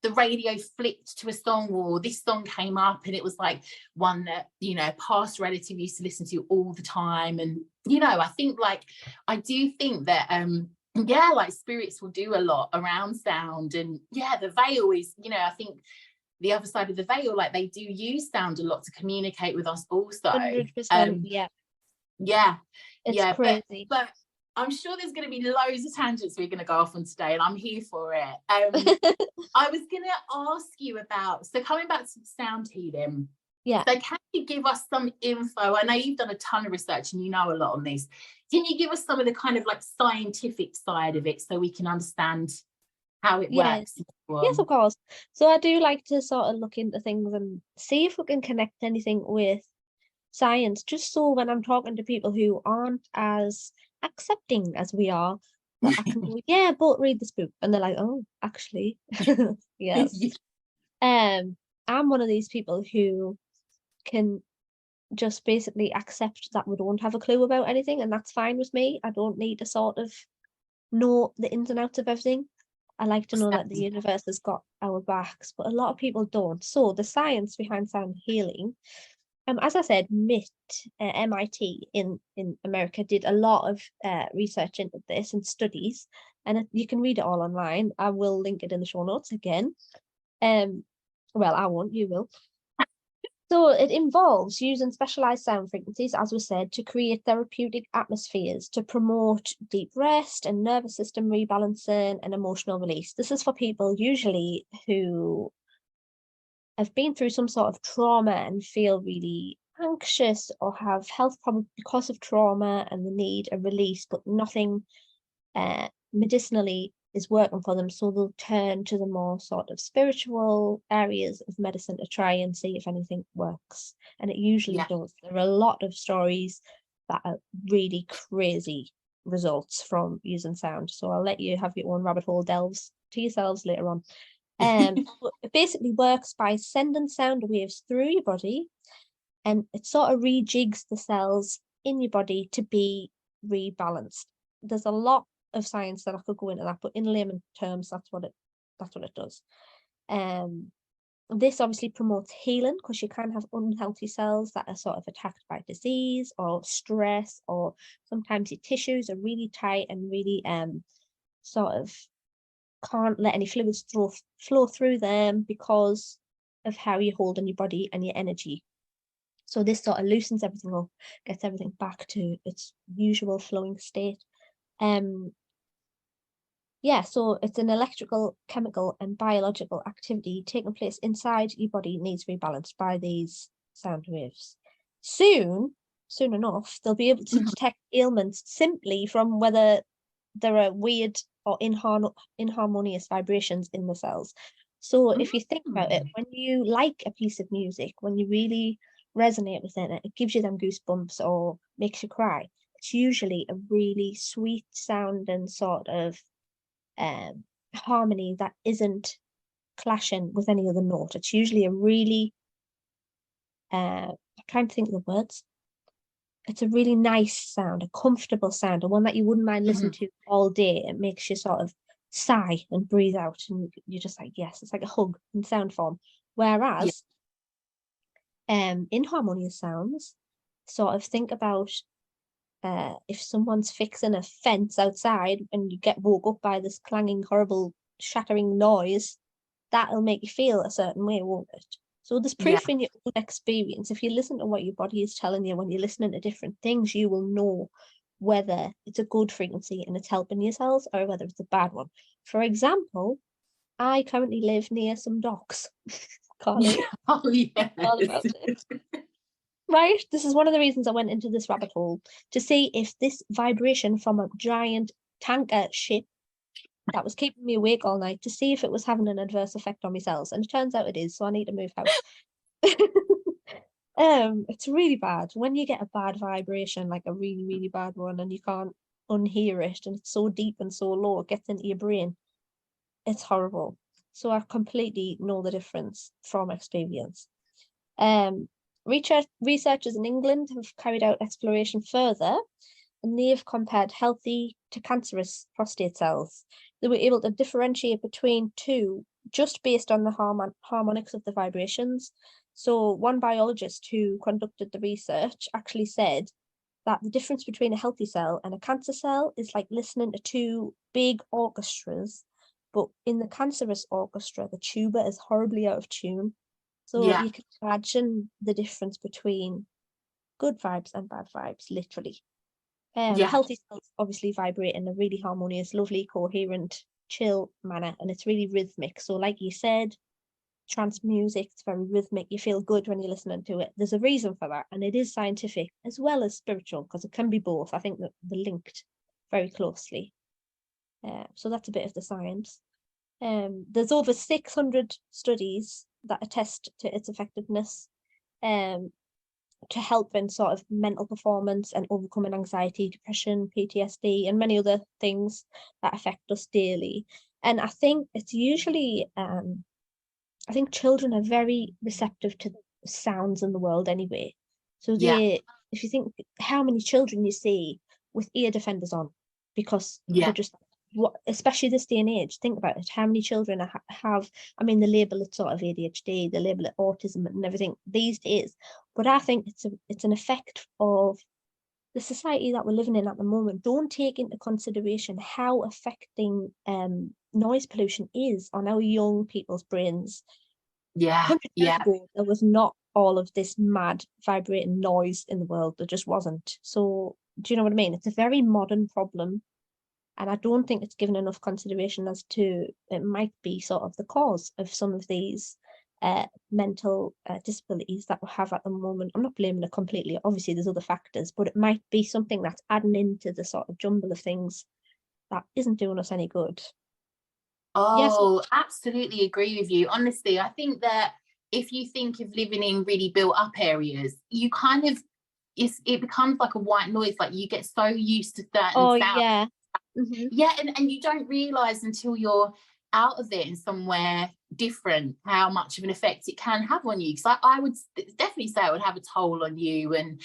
Speaker 1: the radio flipped to a song or this song came up and it was like one that a past relative used to listen to all the time. And I do think that like spirits will do a lot around sound. And the veil is, I think the other side of the veil, like they do use sound a lot to communicate with us also.
Speaker 2: 100%. Yeah.
Speaker 1: Yeah,
Speaker 2: It's
Speaker 1: yeah,
Speaker 2: crazy.
Speaker 1: but I'm sure there's going to be loads of tangents we're going to go off on today, and I'm here for it. I was going to ask you about, so coming back to sound healing.
Speaker 2: Yeah.
Speaker 1: So can you give us some info? I know you've done a ton of research and you know a lot on this. Can you give us some of the kind of like scientific side of it so we can understand how it
Speaker 2: Yes.
Speaker 1: works?
Speaker 2: Yes, of course. So I do like to sort of look into things and see if we can connect anything with science, just so when I'm talking to people who aren't as accepting as we are, that I can go, yeah, but read this book. And they're like, oh, actually, yes. I'm one of these people who can just basically accept that we don't have a clue about anything, and that's fine with me. I don't need to sort of know the ins and outs of everything. I like to know that the universe has got our backs, but a lot of people don't. So the science behind sound healing, as I said, MIT in America did a lot of research into this and studies, and you can read it all online. I will link it in the show notes again. Well, I won't, you will. So it involves using specialized sound frequencies, as we said, to create therapeutic atmospheres to promote deep rest and nervous system rebalancing and emotional release. This is for people usually who have been through some sort of trauma and feel really anxious or have health problems because of trauma and they need a release, but nothing medicinally is working for them, so they'll turn to the more sort of spiritual areas of medicine to try and see if anything works, and it usually does. There are a lot of stories that are really crazy results from using sound, so I'll let you have your own rabbit hole delves to yourselves later on. It basically works by sending sound waves through your body, and it sort of rejigs the cells in your body to be rebalanced. There's a lot of science that I could go into that, but in layman terms, that's what it does. This obviously promotes healing, because you can have unhealthy cells that are sort of attacked by disease or stress, or sometimes your tissues are really tight and really sort of can't let any fluids flow through them because of how you're holding your body and your energy. So this sort of loosens everything up, gets everything back to its usual flowing state. So it's an electrical, chemical, and biological activity taking place inside your body, needs rebalanced by these sound waves. Soon enough, they'll be able to detect ailments simply from whether there are weird or inharmonious vibrations in the cells. So if you think about it, when you like a piece of music, when you really resonate with it, it gives you them goosebumps or makes you cry, it's usually a really sweet sound and sort of harmony that isn't clashing with any other note. It's usually a really I'm trying to think of the words. It's a really nice sound, a comfortable sound, and one that you wouldn't mind listening to all day. It makes you sort of sigh and breathe out, and you're just like, yes, it's like a hug in sound form. Whereas inharmonious sounds, sort of think about if someone's fixing a fence outside and you get woke up by this clanging, horrible, shattering noise, that'll make you feel a certain way, won't it? So there's proof in your own experience. If you listen to what your body is telling you when you're listening to different things, you will know whether it's a good frequency and it's helping your cells, or whether it's a bad one. For example, I currently live near some docks. Carly.
Speaker 1: Oh, yes.
Speaker 2: All about it. Right, this is one of the reasons I went into this rabbit hole, to see if this vibration from a giant tanker ship that was keeping me awake all night, to see if it was having an adverse effect on my cells, and it turns out it is, so I need to move house. It's really bad when you get a bad vibration, like a really, really bad one, and you can't unhear it, and it's so deep and so low, it gets into your brain. It's horrible. So I completely know the difference from experience. Researchers in England have carried out exploration further, and they've compared healthy to cancerous prostate cells. They were able to differentiate between two just based on the harmonics of the vibrations. So one biologist who conducted the research actually said that the difference between a healthy cell and a cancer cell is like listening to two big orchestras, but in the cancerous orchestra, the tuba is horribly out of tune. So you can imagine the difference between good vibes and bad vibes, literally. Healthy cells obviously vibrate in a really harmonious, lovely, coherent, chill manner, and it's really rhythmic. So like you said, trance music, it's very rhythmic. You feel good when you're listening to it. There's a reason for that, and it is scientific as well as spiritual, because it can be both. I think that they're linked very closely. So that's a bit of the science. There's over 600 studies that attest to its effectiveness to help in sort of mental performance and overcoming anxiety, depression, PTSD, and many other things that affect us daily. And I think it's usually, I think children are very receptive to sounds in the world anyway. So if you think how many children you see with ear defenders on, because they're just, especially this day and age, think about it, how many children have, I mean, they label it sort of ADHD, they label it autism and everything these days, but I think it's an effect of the society that we're living in at the moment. Don't take into consideration how affecting noise pollution is on our young people's brains. 100 years ago, there was not all of this mad vibrating noise in the world. There just wasn't. So do you know what I mean? It's a very modern problem, and I don't think it's given enough consideration as to it might be sort of the cause of some of these mental disabilities that we have at the moment. I'm not blaming it completely. Obviously, there's other factors, but it might be something that's adding into the sort of jumble of things that isn't doing us any good. Yes.
Speaker 1: Oh, absolutely agree with you. Honestly, I think that if you think of living in really built up areas, you kind of it becomes like a white noise. Like you get so used to certain
Speaker 2: Oh
Speaker 1: sounds.
Speaker 2: yeah. Hmm.
Speaker 1: Yeah, and you don't realize until you're out of it in somewhere different how much of an effect it can have on you. Because I would definitely say it would have a toll on you, and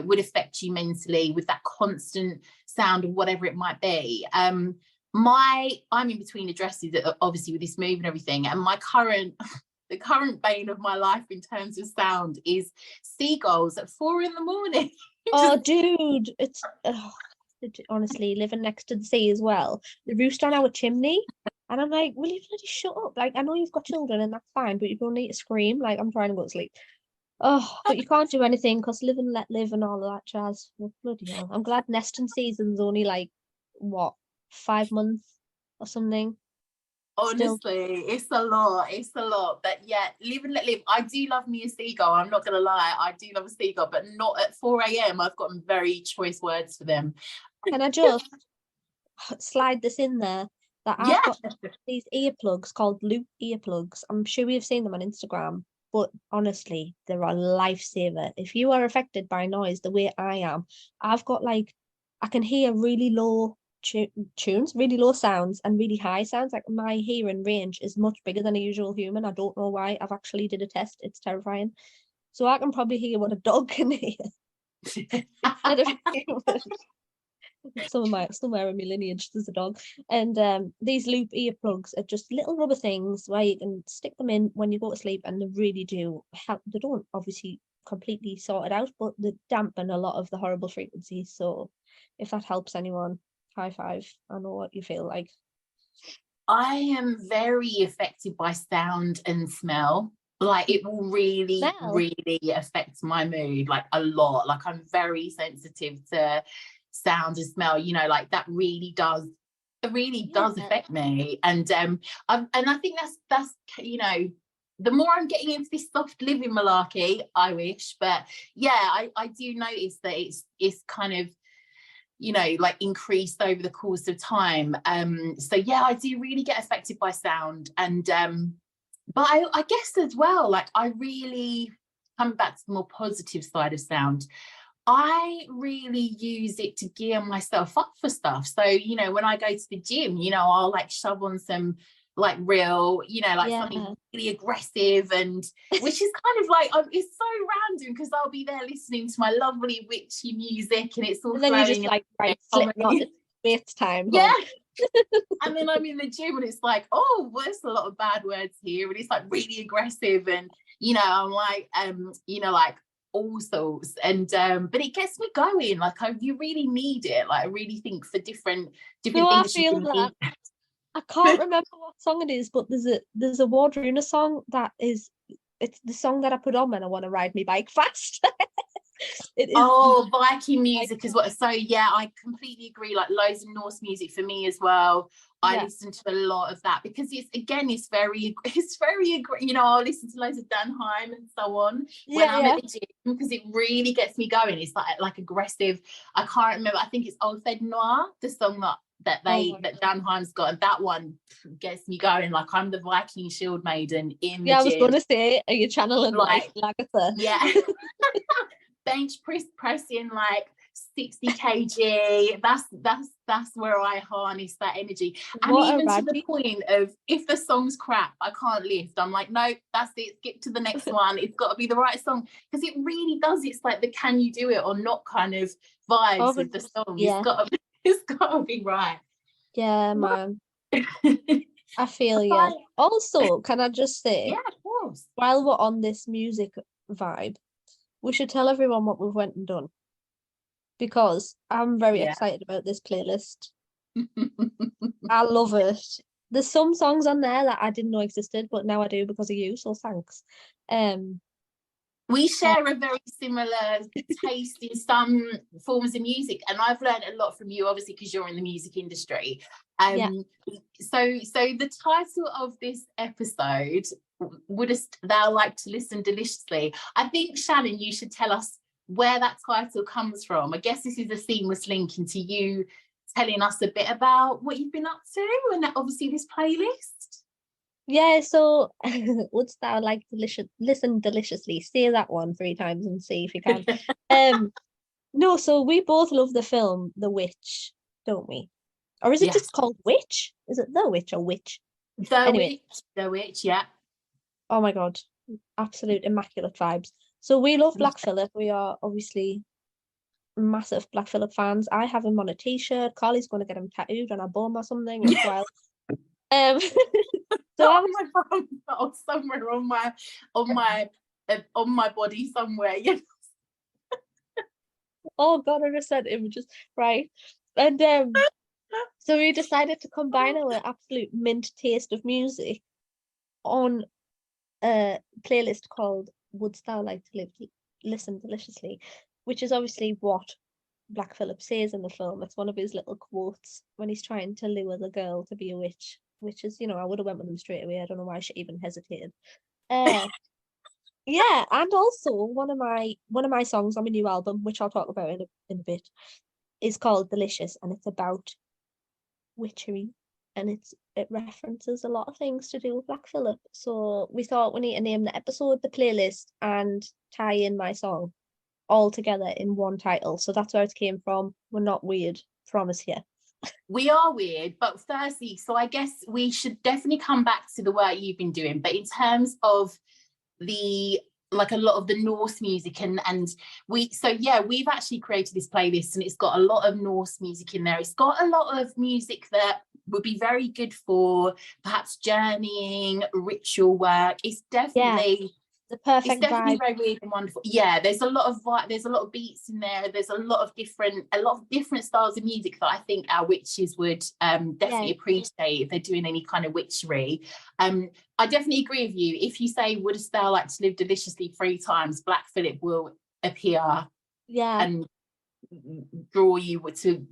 Speaker 1: would affect you mentally with that constant sound of whatever it might be. I'm in between addresses, obviously with this move and everything, and my current the current bane of my life in terms of sound is seagulls at 4 in the morning.
Speaker 2: Oh,
Speaker 1: Just
Speaker 2: dude, honestly, living next to the sea as well. The roost on our chimney, and I'm like, will you bloody shut up? Like, I know you've got children and that's fine, but you don't need to scream. Like, I'm trying to go to sleep. Oh, but you can't do anything because live and let live and all of that jazz. Well, bloody hell. I'm glad nesting season's only like what, 5 months or something. Still,
Speaker 1: honestly, it's a lot, but yeah, live and let live. I do love me a seagull, I'm not gonna lie, I do love a seagull, but not at 4 a.m. I've got very choice words for them.
Speaker 2: can I just slide this in there that I've
Speaker 1: Yeah,
Speaker 2: got these earplugs called loop earplugs. I'm sure you've seen them on Instagram, but honestly, they're a lifesaver. If you are affected by noise the way I am, I've got like, I can hear really low tunes, really low sounds, and really high sounds. Like my hearing range is much bigger than a usual human. I don't know why. I've actually did a test. It's terrifying. So I can probably hear what a dog can hear instead of humans. Somewhere in my lineage there's a dog. And these loop earplugs are just little rubber things where you can stick them in when you go to sleep, and they really do help. They don't obviously completely sort it out, but they dampen a lot of the horrible frequencies. So if that helps anyone, high five. I know what you feel like.
Speaker 1: I am very affected by sound and smell. Like it will really,
Speaker 2: Smell.
Speaker 1: really affect my mood, like a lot. Like I'm very sensitive to sound and smell, like that really does, it really does
Speaker 2: Yeah.
Speaker 1: affect me. And I think that's the more I'm getting into this soft living malarkey, I wish, but yeah, I do notice that it's kind of like increased over the course of time. So yeah, I do really get affected by sound. And but I guess as well, like I really, coming back to the more positive side of sound, I really use it to gear myself up for stuff. So, when I go to the gym, I'll like shove on some like real, like something
Speaker 2: Yeah.
Speaker 1: really aggressive, and which is kind of like, it's so random because I'll be there listening to my lovely witchy music and it's all
Speaker 2: And then you just
Speaker 1: flowing
Speaker 2: like, right, Slipknot,
Speaker 1: comedy.
Speaker 2: it's waste time,
Speaker 1: Yeah.
Speaker 2: huh?
Speaker 1: And then I'm in the gym and it's like, oh, well, there's a lot of bad words here. And it's like really aggressive. And, I'm like, like all sorts. And but it gets me going. Like you really need it. Like I really think for
Speaker 2: No,
Speaker 1: different
Speaker 2: I
Speaker 1: things you
Speaker 2: feel
Speaker 1: can
Speaker 2: that.
Speaker 1: need.
Speaker 2: I can't remember what song it is, but there's a Wardruna song that is, it's the song that I put on when I want to ride my bike fast. It is
Speaker 1: Oh, Viking
Speaker 2: like,
Speaker 1: music as well. So yeah, I completely agree. Like loads of Norse music for me as well. I
Speaker 2: yeah,
Speaker 1: listen to a lot of that because it's very I'll listen to loads of Danheim and so on when
Speaker 2: yeah,
Speaker 1: I'm at
Speaker 2: yeah,
Speaker 1: the gym because it really gets me going. It's like aggressive. I can't remember. I think it's Old Fed Noir, the song
Speaker 2: oh my
Speaker 1: that
Speaker 2: God.
Speaker 1: Danheim's got, and that one gets me going. Like I'm the Viking shield maiden in the
Speaker 2: Yeah, I was
Speaker 1: gym.
Speaker 2: gonna say, are you channeling like
Speaker 1: Like
Speaker 2: Lagatha?
Speaker 1: yeah. Bench pressing like 60 kg. That's where I harness that energy. And
Speaker 2: What a
Speaker 1: even to the
Speaker 2: Raji.
Speaker 1: point of if the song's crap, I can't lift. I'm like, no, that's it. Skip to the next one. It's got to be the right song because it really does. It's like the can you do it or not kind of vibes with the
Speaker 2: 100%.
Speaker 1: song.
Speaker 2: Yeah,
Speaker 1: It's got to be right.
Speaker 2: yeah, man. I feel you.
Speaker 1: Right.
Speaker 2: Also, can I just
Speaker 1: Yeah,
Speaker 2: say,
Speaker 1: of course.
Speaker 2: while we're on this music vibe, we should tell everyone what we've went and done because I'm very
Speaker 1: Yeah.
Speaker 2: excited about this playlist. I love it. There's some songs on there that I didn't know existed, but now I do because of you, so thanks. Um,
Speaker 1: We
Speaker 2: uh,
Speaker 1: share a very similar taste in some forms of music, and I've learned a lot from you, obviously, because you're in the music industry.
Speaker 2: yeah.
Speaker 1: So the title of this episode, "Wouldst thou like to listen deliciously?" I think Shannon, you should tell us where that title comes from. I guess this is a seamless link into you telling us a bit about what you've been up to and obviously this playlist.
Speaker 2: Yeah, so wouldst thou like listen deliciously? Say that one 3 times and see if you can. No, so we both love the film The Witch, don't we? Or is it
Speaker 1: Yes.
Speaker 2: just called Witch? Is it The Witch or Witch?
Speaker 1: The
Speaker 2: Anyway,
Speaker 1: Witch, The Witch, yeah.
Speaker 2: oh my God, absolute immaculate vibes. So we love Black Phillip. We are obviously massive Black Phillip fans. I have him on a t-shirt. Carly's going to get him tattooed on her bum or something. It's wild. So I
Speaker 1: on my bum or somewhere on my body somewhere. Yeah.
Speaker 2: Oh God, I just said images, right? And so we decided to combine our absolute mint taste of music on a playlist called Wouldst Thou Like to Listen Deliciously, which is obviously what Black Phillip says in the film. It's one of his little quotes when he's trying to lure the girl to be a witch, which is, I would have went with him straight away. I don't know why she even hesitated. Yeah, and also one of my songs on my new album, which I'll talk about in a bit, is called Delicious, and it's about witchery, and it references a lot of things to do with Black Phillip. So we thought we need to name the episode, the playlist, and tie in my song all together in one title. So that's where it came from. We're not weird, promise here.
Speaker 1: We are weird, but firstly, so I guess we should definitely come back to the work you've been doing. But in terms of a lot of the Norse music and we've actually created this playlist, and it's got a lot of Norse music in there. It's got a lot of music that would be very good for perhaps journeying, ritual work. It's definitely
Speaker 2: the perfect
Speaker 1: definitely
Speaker 2: vibe.
Speaker 1: very weird and wonderful. Yeah, there's a lot of beats in there. There's a lot of different styles of music that I think our witches would definitely appreciate if they're doing any kind of witchery. I definitely agree with you. If you say wouldst thou like to live deliciously 3 times, Black Phillip will appear and draw you to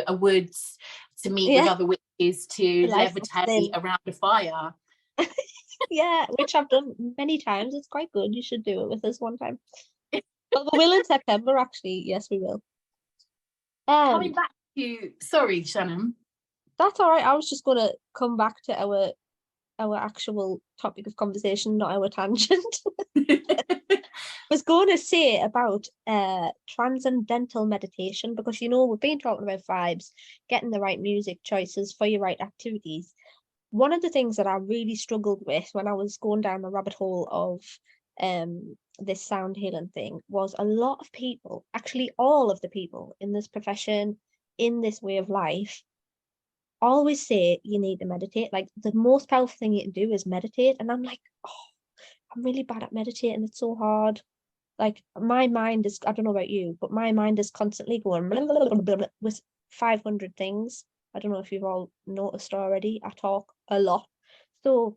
Speaker 1: a woods to meet with other witches, to levitate around a fire.
Speaker 2: Yeah, which I've done many times. It's quite good. You should do it with us one time. But we will in September, actually. Yes, we will.
Speaker 1: Coming back to, sorry, Shannon.
Speaker 2: That's all right. I was just going to come back to our actual topic of conversation, not our tangent. I was going to say about transcendental meditation, because we've been talking about vibes, getting the right music choices for your right activities. One of the things that I really struggled with when I was going down the rabbit hole of this sound healing thing was a lot of people, actually all of the people in this profession, in this way of life, always say you need to meditate. Like, the most powerful thing you can do is meditate. And I'm like, oh, I'm really bad at meditating. It's so hard. Like, my mind is, I don't know about you, but my mind is constantly going blah, blah, blah, blah, blah, with 500 things. I don't know if you've all noticed already. I talk a lot. So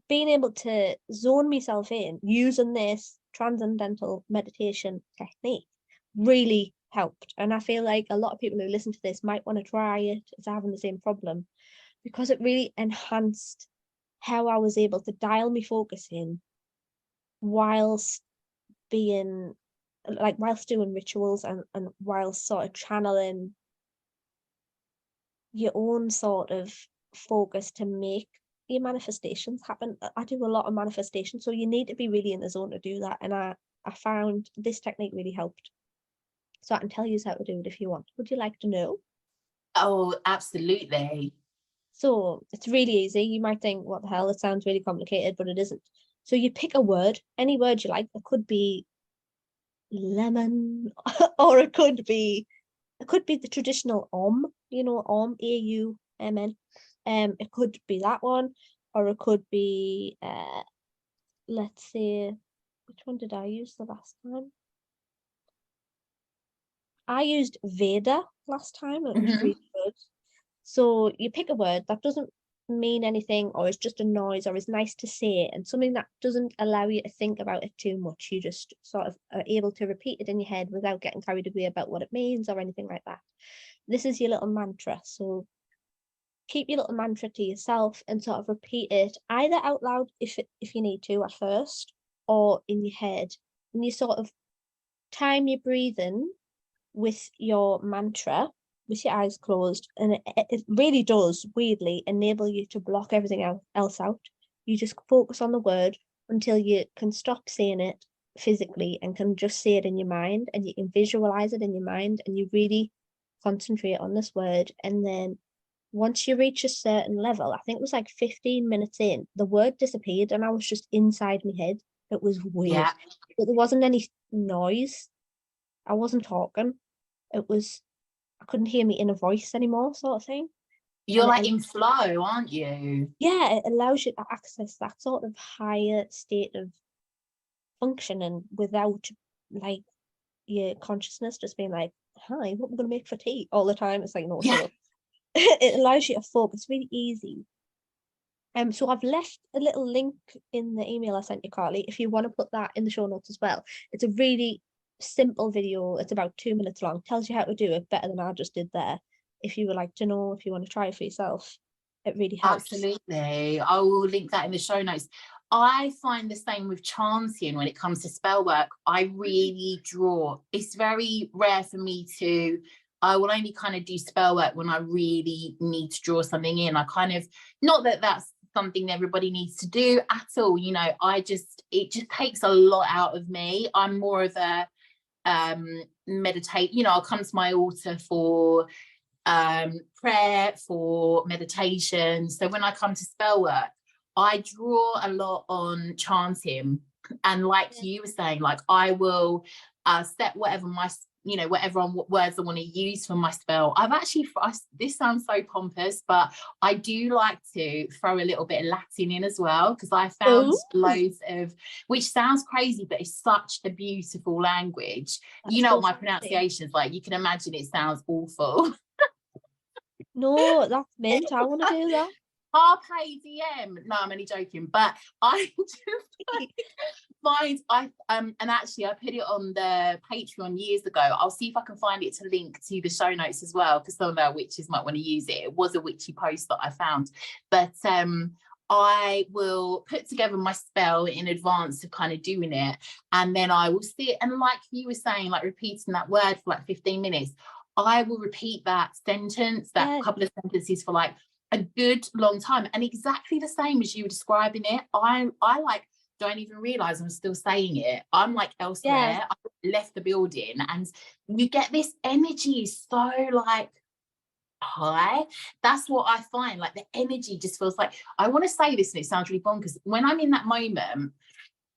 Speaker 2: being able to zone myself in using this transcendental meditation technique really helped. And I feel like a lot of people who listen to this might want to try it if they're having the same problem, because it really enhanced how I was able to dial my focus in whilst doing rituals and whilst sort of channeling your own sort of focus to make your manifestations happen. I do a lot of manifestation, so you need to be really in the zone to do that. And I found this technique really helped. So I can tell you how to do it if you want. Would you like to know?
Speaker 1: Oh, absolutely.
Speaker 2: So it's really easy. You might think, what the hell, it sounds really complicated, but it isn't. So you pick a word, any word you like. It could be lemon, or it could be the traditional AUMN. It could be that one, or it could be let's say, which one did I use the last time? I used Veda last time. It was really good. So you pick a word that doesn't mean anything, or is just a noise, or is nice to say, and something that doesn't allow you to think about it too much. You just sort of are able to repeat it in your head without getting carried away about what it means or anything like that. This is your little mantra. So keep your little mantra to yourself and sort of repeat it either out loud if you need to at first, or in your head. And you sort of time your breathing with your mantra, with your eyes closed, and it really does weirdly enable you to block everything else out. You just focus on the word until you can stop saying it physically and can just say it in your mind, and you can visualize it in your mind, and you really concentrate on this word. And then once you reach a certain level, I think it was like 15 minutes in, the word disappeared and I was just inside my head. It was weird.
Speaker 1: Yeah.
Speaker 2: But there wasn't any noise. I wasn't talking. It was, I couldn't hear my inner voice anymore, sort of thing.
Speaker 1: You're
Speaker 2: And
Speaker 1: like
Speaker 2: it,
Speaker 1: in flow, aren't you?
Speaker 2: yeah, it allows you to access that sort of higher state of functioning without like your consciousness just being like, hi, what we're gonna make for tea all the time. It's like, no, shut
Speaker 1: Yeah.
Speaker 2: up. It allows you to focus really easy. So I've left a little link in the email I sent you, Carly, if you want to put that in the show notes as well. It's a really simple video. It's about 2 minutes long. Tells you how to do it better than I just did there. If you would like to know, if you want to try it for yourself, it really helps.
Speaker 1: Absolutely. I will link that in the show notes. I find the same with chanting when it comes to spell work. I really draw. It's very rare for me to, I will only kind of do spell work when I really need to draw something in. I kind of, not that that's something everybody needs to do at all. You know, it just takes a lot out of me. I'm more of a meditate, you know, I'll come to my altar for prayer, for meditation. So when I come to spell work, I draw a lot on chanting. And like you were saying, like I will set whatever my, you know, whatever words I want to use for my spell. This sounds so pompous, but I do like to throw a little bit of Latin in as well, because I found loads of, which sounds crazy, but it's such a beautiful language. You know what my pronunciation is like. You can imagine it sounds awful.
Speaker 2: No, that's mint. I want to do that.
Speaker 1: Carpe diem. No, I'm only joking, but I just find and actually I put it on the Patreon years ago. I'll see if I can find it to link to the show notes as well, because some of our witches might want to use it. It was a witchy post that I found, but I will put together my spell in advance of kind of doing it, and then I will sit and, like you were saying, like repeating that word for like 15 minutes. I will repeat that sentence, that couple of sentences for like a good long time, and exactly the same as you were describing it. I like don't even realize I'm still saying it. I'm like elsewhere. I left the building, and you get this energy so like high. That's what I find. Like the energy just feels like, I want to say this and it sounds really bonkers. When I'm in that moment,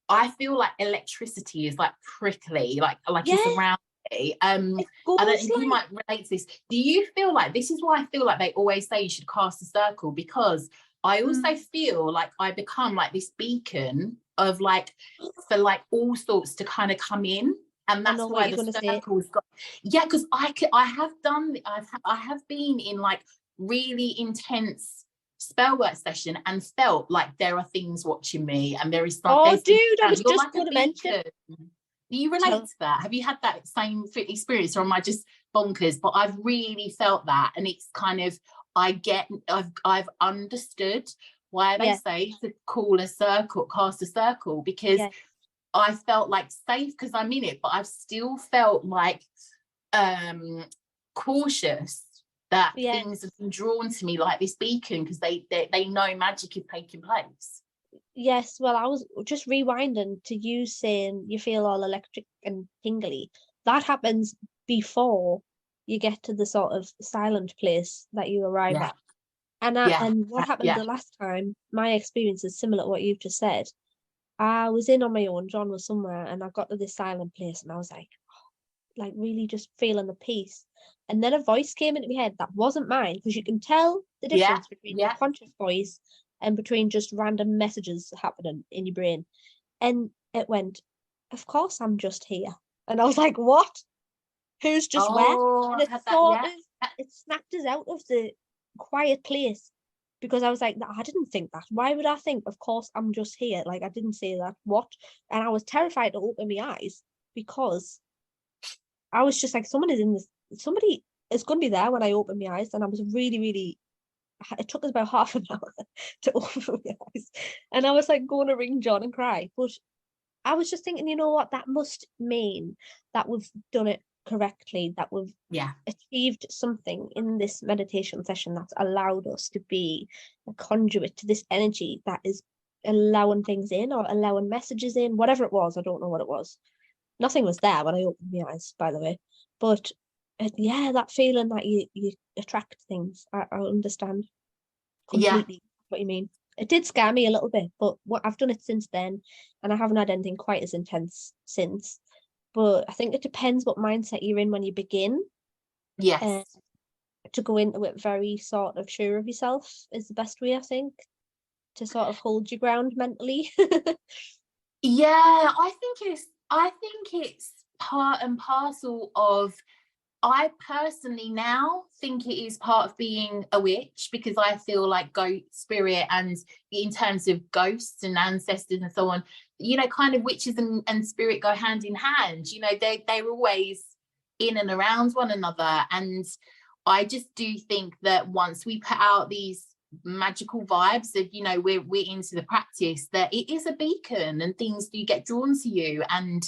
Speaker 1: I feel like electricity is like prickly, like it's around me. I don't know if you might relate to this. Do you feel like, this is why I feel like they always say you should cast a circle, because I also feel like I become like this beacon of like, for like all sorts to kind of come in. And that's why the circle's got, because I have been in like really intense spell work session and felt like there are things watching me, and there is something.
Speaker 2: Oh, dude, I was just
Speaker 1: like
Speaker 2: going to mention.
Speaker 1: Do you relate to that? Have you had that same experience, or am I just bonkers? But I've really felt that, and it's kind of, I've understood why they say to cast a circle, because I felt like safe because I'm in it, but I've still felt like cautious that things have been drawn to me like this beacon, because they know magic is taking place.
Speaker 2: Yes, well, I was just rewinding to you saying you feel all electric and tingly. That happens before you get to the sort of silent place that you arrive at. And what happened the last time, my experience is similar to what you've just said. I was in on my own, John was somewhere, and I got to this silent place and I was like really just feeling the peace. And then a voice came into my head that wasn't mine, because you can tell the difference between your conscious voice and between just random messages happening in your brain. And it went, of course I'm just here. And I was like, what? Who's just where? And it snapped us out of the quiet place, because I was like, I didn't think that. Why would I think, of course I'm just here? Like, I didn't say that. What? And I was terrified to open my eyes, because I was just like, somebody is going to be there when I open my eyes. And I was really, really, it took us about half an hour to open my eyes. And I was like going to ring John and cry. But I was just thinking, you know what, that must mean that we've done it correctly, that we've achieved something in this meditation session that's allowed us to be a conduit to this energy that is allowing things in, or allowing messages in, whatever it was. I don't know what it was. Nothing was there when I opened my eyes, by the way. But yeah, that feeling that you attract things. I understand completely what you mean. It did scare me a little bit, but I've done it since then, and I haven't had anything quite as intense since. But I think it depends what mindset you're in when you begin.
Speaker 1: Yes.
Speaker 2: To go into it very sort of sure of yourself is the best way, I think, to sort of hold your ground mentally.
Speaker 1: Yeah, I think it's part and parcel of, I personally now think it is part of being a witch, because I feel like ghost spirit, and in terms of ghosts and ancestors and so on, you know, kind of witches and spirit go hand in hand. You know, they're always in and around one another. And I just do think that once we put out these magical vibes of, you know, we're into the practice, that it is a beacon and things do get drawn to you. And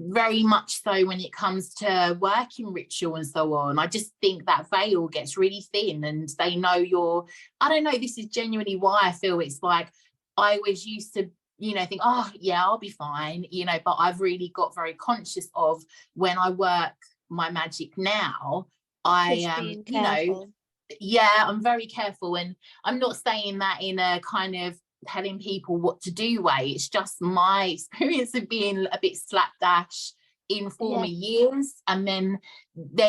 Speaker 1: very much so when it comes to working ritual and so on, I just think that veil gets really thin, and they know you're, I don't know, this is genuinely why I feel it's like, I always used to, you know, think, oh yeah, I'll be fine, you know, but I've really got very conscious of, when I work my magic now, I am, you know, yeah, I'm very careful. And I'm not saying that in a kind of telling people what to do way. It's just my experience of being a bit slapdash in former years, and then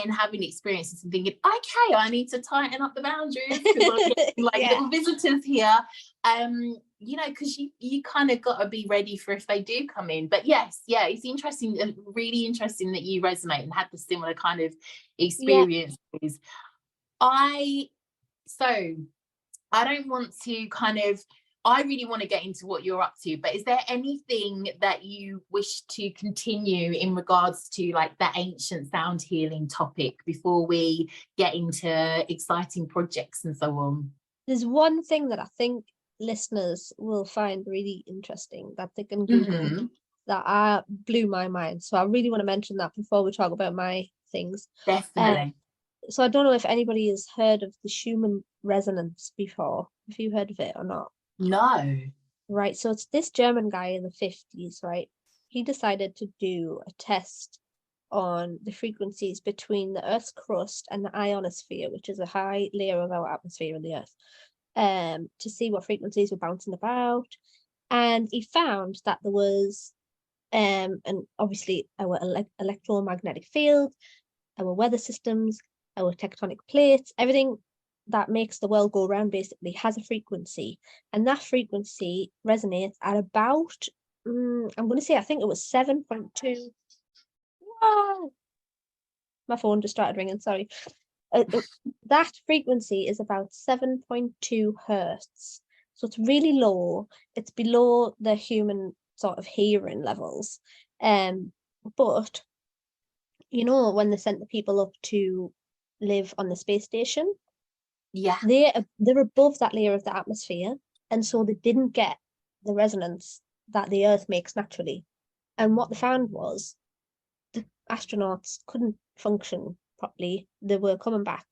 Speaker 1: having experiences and thinking, okay, I need to tighten up the boundaries because I'm getting like little visitors here. You know, because you kind of got to be ready for if they do come in. But yes, yeah, it's interesting, and really interesting that you resonate and had the similar kind of experiences. I don't want to kind of, I really want to get into what you're up to, but is there anything that you wish to continue in regards to like the ancient sound healing topic before we get into exciting projects and so on?
Speaker 2: There's one thing that I think listeners will find really interesting that they can Google that blew my mind. So I really want to mention that before we talk about my things.
Speaker 1: Definitely.
Speaker 2: So I don't know if anybody has heard of the Schumann resonance before. Have you heard of it or not?
Speaker 1: No.
Speaker 2: Right, so it's this German guy in the 50s, right? He decided to do a test on the frequencies between the Earth's crust and the ionosphere, which is a high layer of our atmosphere in the Earth, to see what frequencies were bouncing about. And he found that there was, and obviously our electromagnetic field, our weather systems, our tectonic plates, everything that makes the world go round basically has a frequency, and that frequency resonates at about I'm going to say, I think it was 7.2. Wow, my phone just started ringing, sorry. That frequency is about 7.2 hertz, so it's really low. It's below the human sort of hearing levels, but you know, when they sent the people up to live on the space station, they're above that layer of the atmosphere, and so they didn't get the resonance that the Earth makes naturally. And what they found was the astronauts couldn't function properly. They were coming back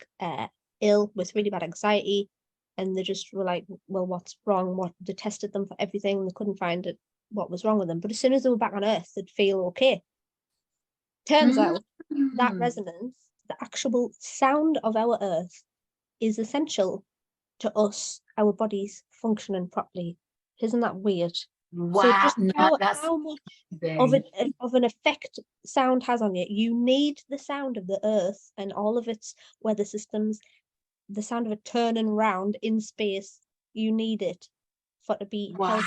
Speaker 2: ill with really bad anxiety, and they just were like, well, what's wrong? They tested them for everything, they couldn't find what was wrong with them. But as soon as they were back on Earth, they'd feel okay. Turns out that resonance, the actual sound of our Earth, is essential to us, our bodies functioning properly. Isn't that weird?
Speaker 1: Wow.
Speaker 2: So just how much of an effect sound has on you. You need the sound of the Earth and all of its weather systems, the sound of it turning round in space. You need it for it to be healthy.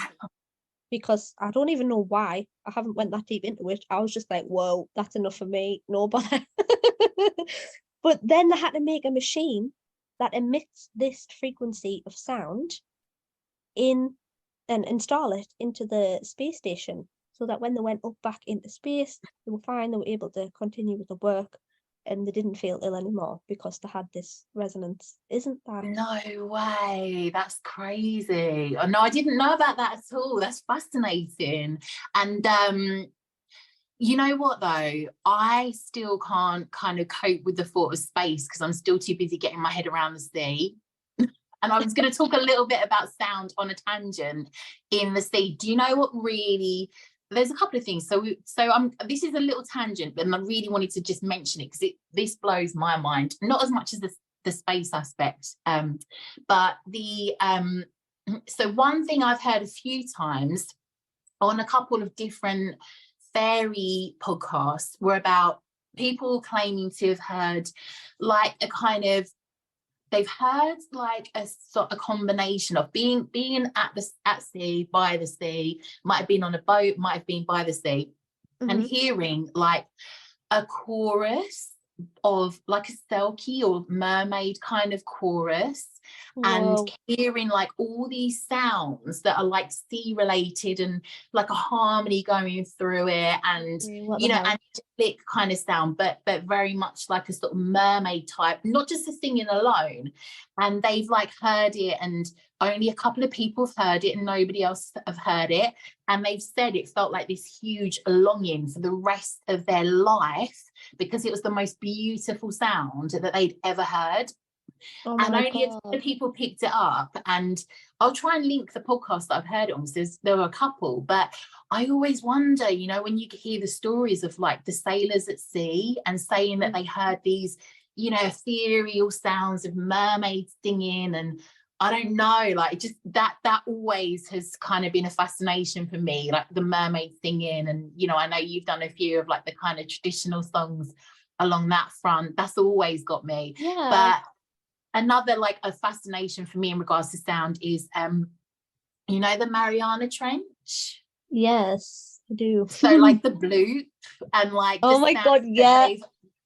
Speaker 2: Because I don't even know why. I haven't went that deep into it. I was just like, whoa, that's enough for me. No bother. But then they had to make a machine that emits this frequency of sound in and install it into the space station, so that when they went up back into space, they were fine. They were able to continue with the work, and they didn't feel ill anymore because they had this resonance. Isn't that?
Speaker 1: No way, that's crazy. Oh no, I didn't know about that at all. That's fascinating. And You know what though? I still can't kind of cope with the thought of space because I'm still too busy getting my head around the sea. And I was going to talk a little bit about sound on a tangent in the sea. Do you know what really? There's a couple of things. This is a little tangent, but I really wanted to just mention it because this blows my mind. Not as much as the space aspect, but the so one thing I've heard a few times on a couple of different fairy podcasts were about people claiming to have heard like a kind of they've heard like a sort of combination of being at sea, by the sea, might have been on a boat, might have been by the sea, and hearing like a chorus of like a selkie or mermaid kind of chorus. Whoa. And hearing like all these sounds that are like sea related and like a harmony going through it, and angelic kind of sound, but very much like a sort of mermaid type, not just the singing alone. And they've like heard it, and only a couple of people have heard it and nobody else have heard it, and they've said it felt like this huge longing for the rest of their life because it was the most beautiful sound that they'd ever heard. And only a couple of people picked it up, and I'll try and link the podcast that I've heard it on, because there were a couple. But I always wonder, you know, when you hear the stories of like the sailors at sea and saying that they heard these, you know, ethereal sounds of mermaids singing, and I don't know, like just that always has kind of been a fascination for me, like the mermaid singing. And, you know, I know you've done a few of like the kind of traditional songs along that front. That's always got me.
Speaker 2: Yeah.
Speaker 1: But another like a fascination for me in regards to sound is, you know, the Mariana Trench?
Speaker 2: Yes, I do.
Speaker 1: So like the bloop and like,
Speaker 2: oh my God, yeah.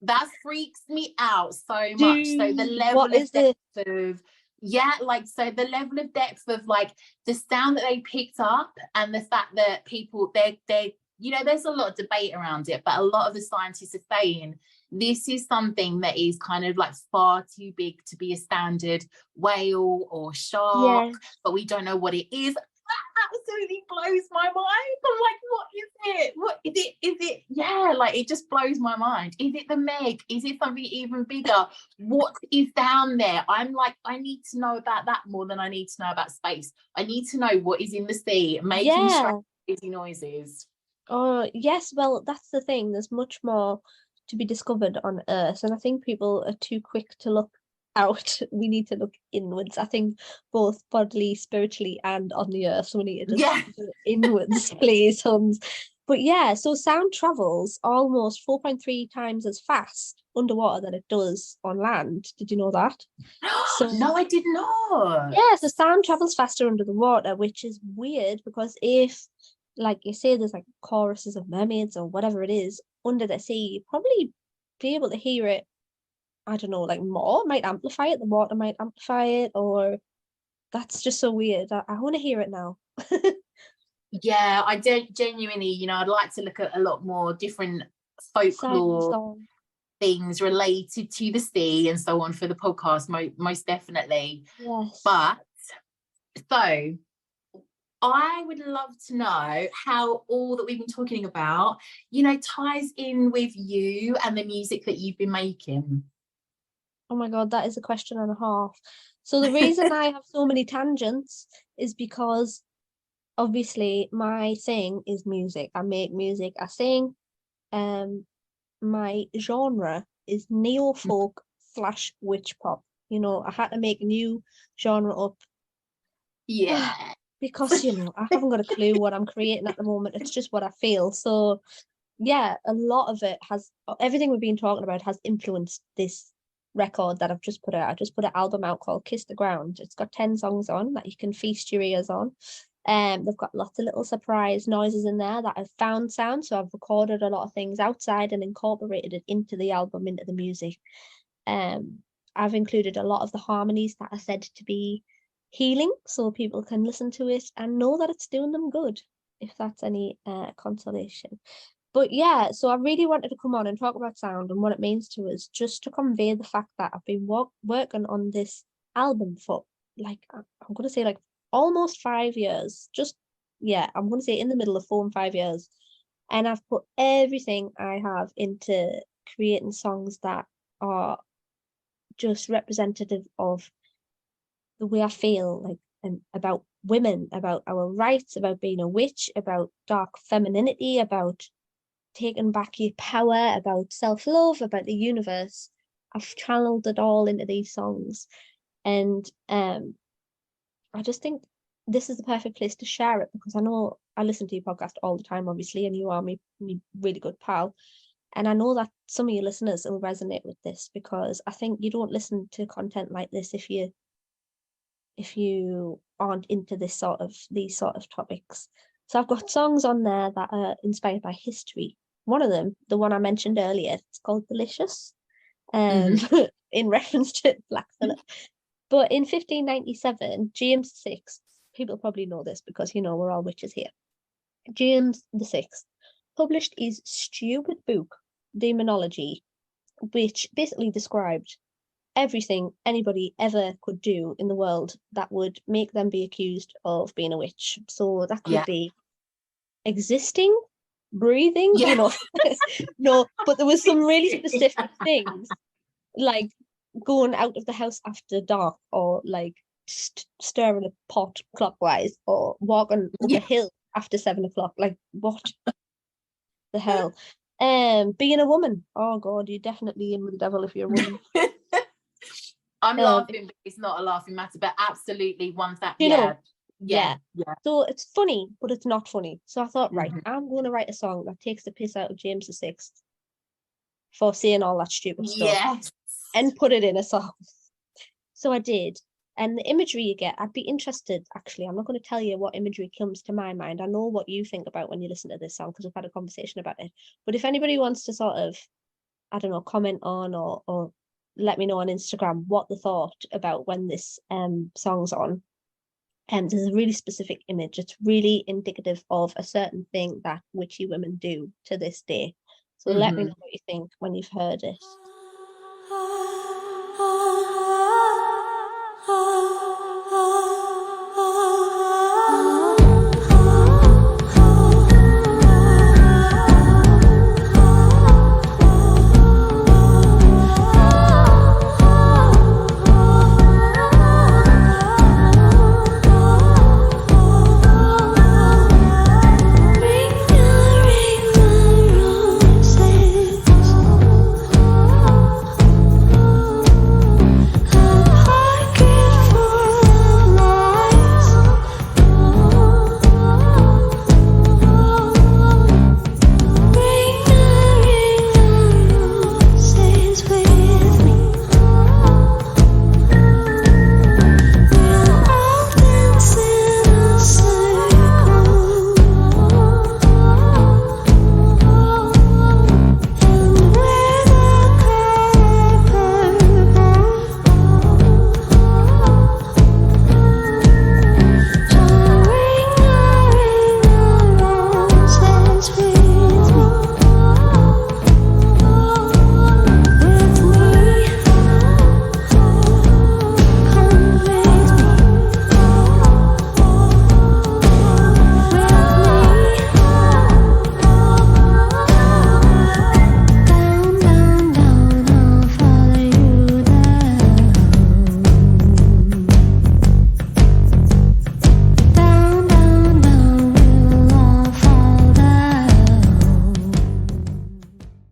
Speaker 1: That freaks me out so much. So the level of depth of, yeah, like, so the level of depth of like the sound that they picked up, and the fact that people, they're you know, there's a lot of debate around it, but a lot of the scientists are saying this is something that is kind of like far too big to be a standard whale or shark, but we don't know what it is. That absolutely blows my mind. I'm like, what is it? What is it? Is it? Yeah, like it just blows my mind. Is it the Meg? Is it something even bigger? What is down there? I'm like, I need to know about that more than I need to know about space. I need to know what is in the sea, making crazy noises.
Speaker 2: Oh, yes. Well, that's the thing. There's much more to be discovered on Earth, and I think people are too quick to look out. We need to look inwards. I think both bodily, spiritually, and on the Earth. So we need to just do inwards, please, Huns. But yeah, so sound travels almost 4.3 times as fast underwater than it does on land. Did you know that?
Speaker 1: No, I did not.
Speaker 2: Yeah, so sound travels faster under the water, which is weird because if, like you say, there's like choruses of mermaids or whatever it is under the sea, you'd probably be able to hear it, I don't know, like more, might amplify it, the water might amplify it, or that's just so weird. I want to hear it now.
Speaker 1: Yeah, I genuinely, you know, I'd like to look at a lot more different folklore things related to the sea and so on for the podcast, most definitely.
Speaker 2: Yes.
Speaker 1: But so I would love to know how all that we've been talking about, you know, ties in with you and the music that you've been making.
Speaker 2: Oh my God, that is a question and a half. So the reason I have so many tangents is because obviously my thing is music. I make music, I sing. My genre is neo-folk / witch pop. You know, I had to make a new genre up.
Speaker 1: Yeah.
Speaker 2: Because, you know, I haven't got a clue what I'm creating at the moment. It's just what I feel. So yeah, a lot of it has, everything we've been talking about has influenced this record that I've just put out. I just put an album out called Kiss the Ground. It's got 10 songs on that you can feast your ears on. They've got lots of little surprise noises in there that I've found sound. So I've recorded a lot of things outside and incorporated it into the album, into the music. I've included a lot of the harmonies that are said to be healing, so people can listen to it and know that it's doing them good, if that's any consolation. But yeah, so I really wanted to come on and talk about sound and what it means to us, just to convey the fact that I've been working on this album for, like, I'm going to say like almost 5 years. I'm going to say in the middle of 4 and 5 years. And I've put everything I have into creating songs that are just representative of the way I feel, like, and about women, about our rights, about being a witch, about dark femininity, about taking back your power, about self-love, about the universe. I've channeled it all into these songs. And I just think this is the perfect place to share it, because I know I listen to your podcast all the time, obviously, and you are me really good pal. And I know that some of your listeners will resonate with this, because I think you don't listen to content like this if you aren't into these sort of topics. So I've got songs on there that are inspired by history. One of them, the one I mentioned earlier, it's called Delicious, in reference to Black Phillip. But in 1597, James VI, people probably know this because, we're all witches here. James VI published his stupid book, Demonology, which basically described everything anybody ever could do in the world that would make them be accused of being a witch. So that could be existing, breathing, No, but there was some really specific things, like going out of the house after dark, or like stirring a pot clockwise, or walking up a hill after 7 o'clock. Like, what the hell? Being a woman. Oh God, you're definitely in with the devil if you're a woman.
Speaker 1: I'm laughing, but it's not a laughing matter. But absolutely, once that,
Speaker 2: yeah. So it's funny, but it's not funny. So I thought, right, I'm going to write a song that takes the piss out of James VI for saying all that stupid stuff, and put it in a song. So I did. And the imagery you get, I'd be interested, actually. I'm not going to tell you what imagery comes to my mind. I know what you think about when you listen to this song, because we've had a conversation about it. But if anybody wants to sort of, I don't know, comment on or let me know on Instagram what the thought about when this song's on. There's a really specific image. It's really indicative of a certain thing that witchy women do to this day. So let me know what you think when you've heard it.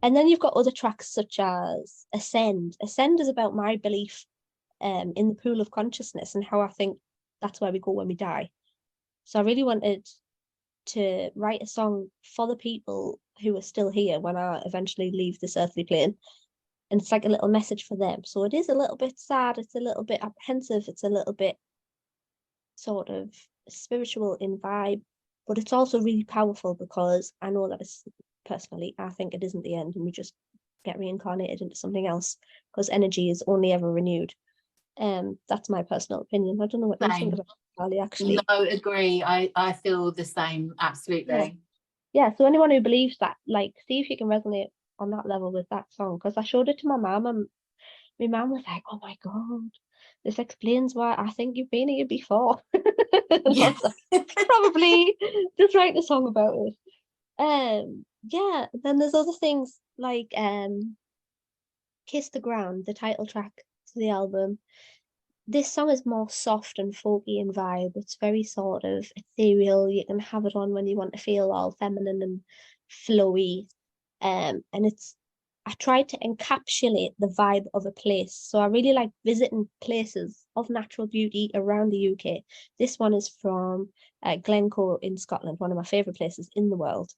Speaker 2: And then you've got other tracks such as Ascend. Ascend is about my belief in the pool of consciousness, and how I think that's where we go when we die. So I really wanted to write a song for the people who are still here when I eventually leave this earthly plane. And it's like a little message for them. So it is a little bit sad, it's a little bit apprehensive, it's a little bit sort of spiritual in vibe, but it's also really powerful, because I know that it's, personally, I think it isn't the end and we just get reincarnated into something else, because energy is only ever renewed. That's my personal opinion. I don't know what you think about Carly, actually.
Speaker 1: No, agree. I feel the same, absolutely.
Speaker 2: Yeah, so anyone who believes that, like, see if you can resonate on that level with that song, because I showed it to my mum, and my mum was like, oh my God, this explains why I think you've been here before. I was like, probably just write a song about it. Yeah, then there's other things like Kiss the Ground, the title track to the album. This song is more soft and folky in vibe. It's very sort of ethereal. You can have it on when you want to feel all feminine and flowy. And I tried to encapsulate the vibe of a place. So I really like visiting places of natural beauty around the UK. This one is from Glencoe in Scotland, one of my favourite places in the world.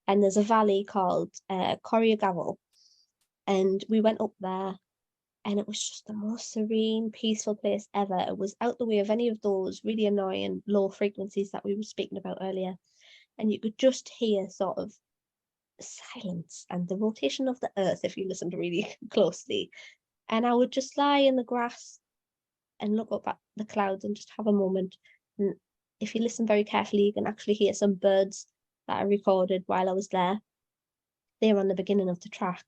Speaker 2: And there's a valley called Corriagavel. And we went up there and it was just the most serene, peaceful place ever. It was out the way of any of those really annoying low frequencies that we were speaking about earlier. And you could just hear sort of silence and the rotation of the earth if you listened really closely. And I would just lie in the grass and look up at the clouds and just have a moment. And if you listen very carefully, you can actually hear some birds that I recorded while I was there. They're on the beginning of the track.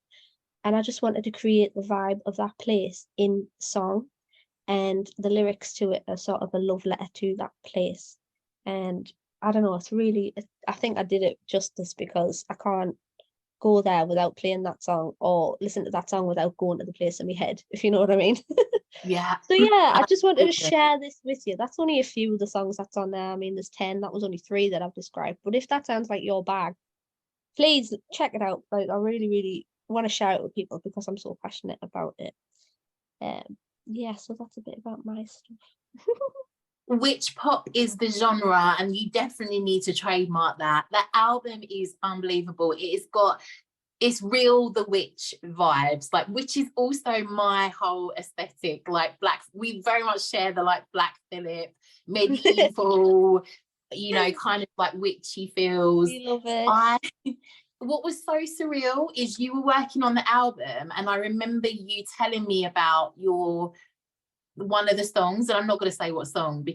Speaker 2: And I just wanted to create the vibe of that place in song. And the lyrics to it are sort of a love letter to that place. And I don't know, I think I did it justice because I can't go there without playing that song or listen to that song without going to the place in my head, if you know what I mean.
Speaker 1: Yeah.
Speaker 2: So yeah, I just wanted to
Speaker 1: Absolutely.
Speaker 2: share this with you. That's only a few of the songs that's on there. I mean, there's 10, that was only 3 that I've described. But if that sounds like your bag, please check it out. Like, I really, really want to share it with people because I'm so passionate about it. Yeah, so that's a bit about my stuff.
Speaker 1: Witch pop is the genre, and you definitely need to trademark that. That album is unbelievable. It's real the witch vibes, like, which is also my whole aesthetic. Like black, we very much share the like Black Phillip, medieval, kind of like witchy feels.
Speaker 2: We love it.
Speaker 1: I what was so surreal is you were working on the album, and I remember you telling me about your one of the songs, and I'm not going to say what song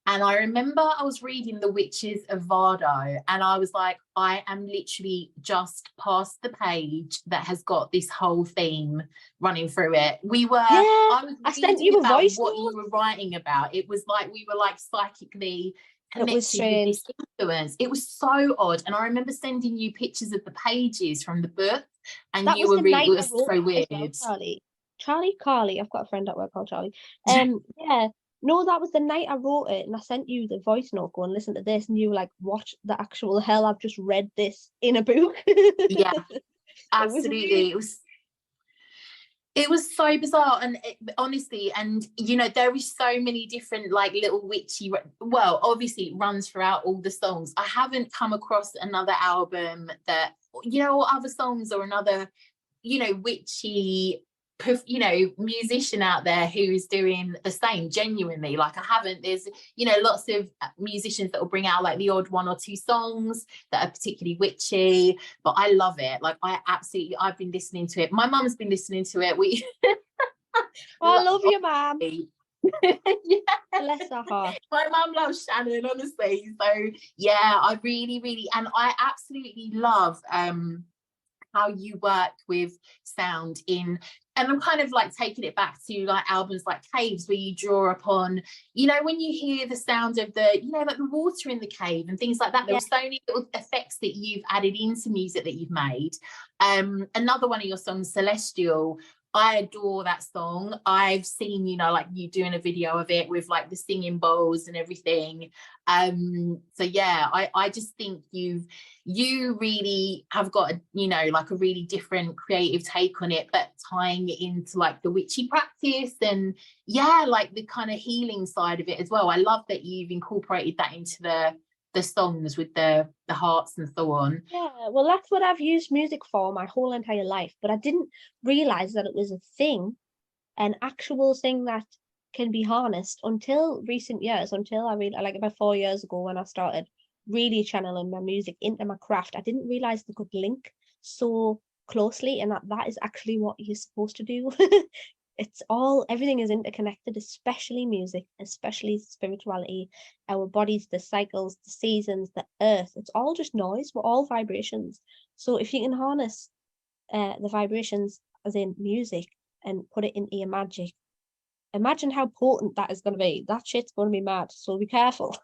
Speaker 1: and I remember I was reading The Witches of Vardo, and I was like, I am literally just past the page that has got this whole theme running through it.
Speaker 2: Yeah,
Speaker 1: I was
Speaker 2: I sent
Speaker 1: reading
Speaker 2: you a
Speaker 1: about
Speaker 2: voice
Speaker 1: what you
Speaker 2: note.
Speaker 1: were writing about. It was like we were like psychically
Speaker 2: It was
Speaker 1: connected with
Speaker 2: strange.
Speaker 1: this influence. It was so odd. And I remember sending you pictures of the pages from the book, and
Speaker 2: That
Speaker 1: you
Speaker 2: was
Speaker 1: were
Speaker 2: the
Speaker 1: really,
Speaker 2: night
Speaker 1: it
Speaker 2: I
Speaker 1: was
Speaker 2: wrote
Speaker 1: so
Speaker 2: that as well,
Speaker 1: weird.
Speaker 2: Charlie. Charlie Carly. I've got a friend at work called Charlie. Yeah. No, that was the night I wrote it, and I sent you the voice note. Go and listen to this, and you were like, "What the actual hell? I've just read this in a book."
Speaker 1: Yeah,
Speaker 2: It was really.
Speaker 1: absolutely. It was so bizarre, and honestly, and there is so many different like little witchy, well, obviously it runs throughout all the songs. I haven't come across another album that, or other songs, or another witchy musician out there who's doing the same genuinely. Like, I haven't. There's lots of musicians that will bring out like the odd one or two songs that are particularly witchy, but I love it. Like, I've been listening to it. My mum's been listening to it. We
Speaker 2: Oh, I love you, ma'am.
Speaker 1: yeah.
Speaker 2: Bless her heart.
Speaker 1: My mum loves Shannon, honestly. So yeah, I really, really, and I absolutely love how you work with sound and I'm kind of like taking it back to like albums like Caves, where you draw upon, when you hear the sound of the, like the water in the cave and things like that. There
Speaker 2: Yeah.
Speaker 1: were so many little effects that you've added into music that you've made. Another one of your songs, Celestial, I adore that song. I've seen, like you doing a video of it with like the singing bowls and everything. So yeah, I just think you really have got like a really different creative take on it, but tying it into like the witchy practice and like the kind of healing side of it as well. I love that you've incorporated that into the songs with the hearts and so on.
Speaker 2: Yeah, well, that's what I've used music for my whole entire life, but I didn't realize that it was a thing, an actual thing that can be harnessed until recent years, until I really, like about 4 years ago when I started really channeling my music into my craft. I didn't realize they could link so closely, and that is actually what you're supposed to do. Everything is interconnected, especially music, especially spirituality, our bodies, the cycles, the seasons, the earth. It's all just noise. We're all vibrations. So if you can harness the vibrations as in music and put it into your magic, imagine how potent that is going to be. That shit's going to be mad, so be careful.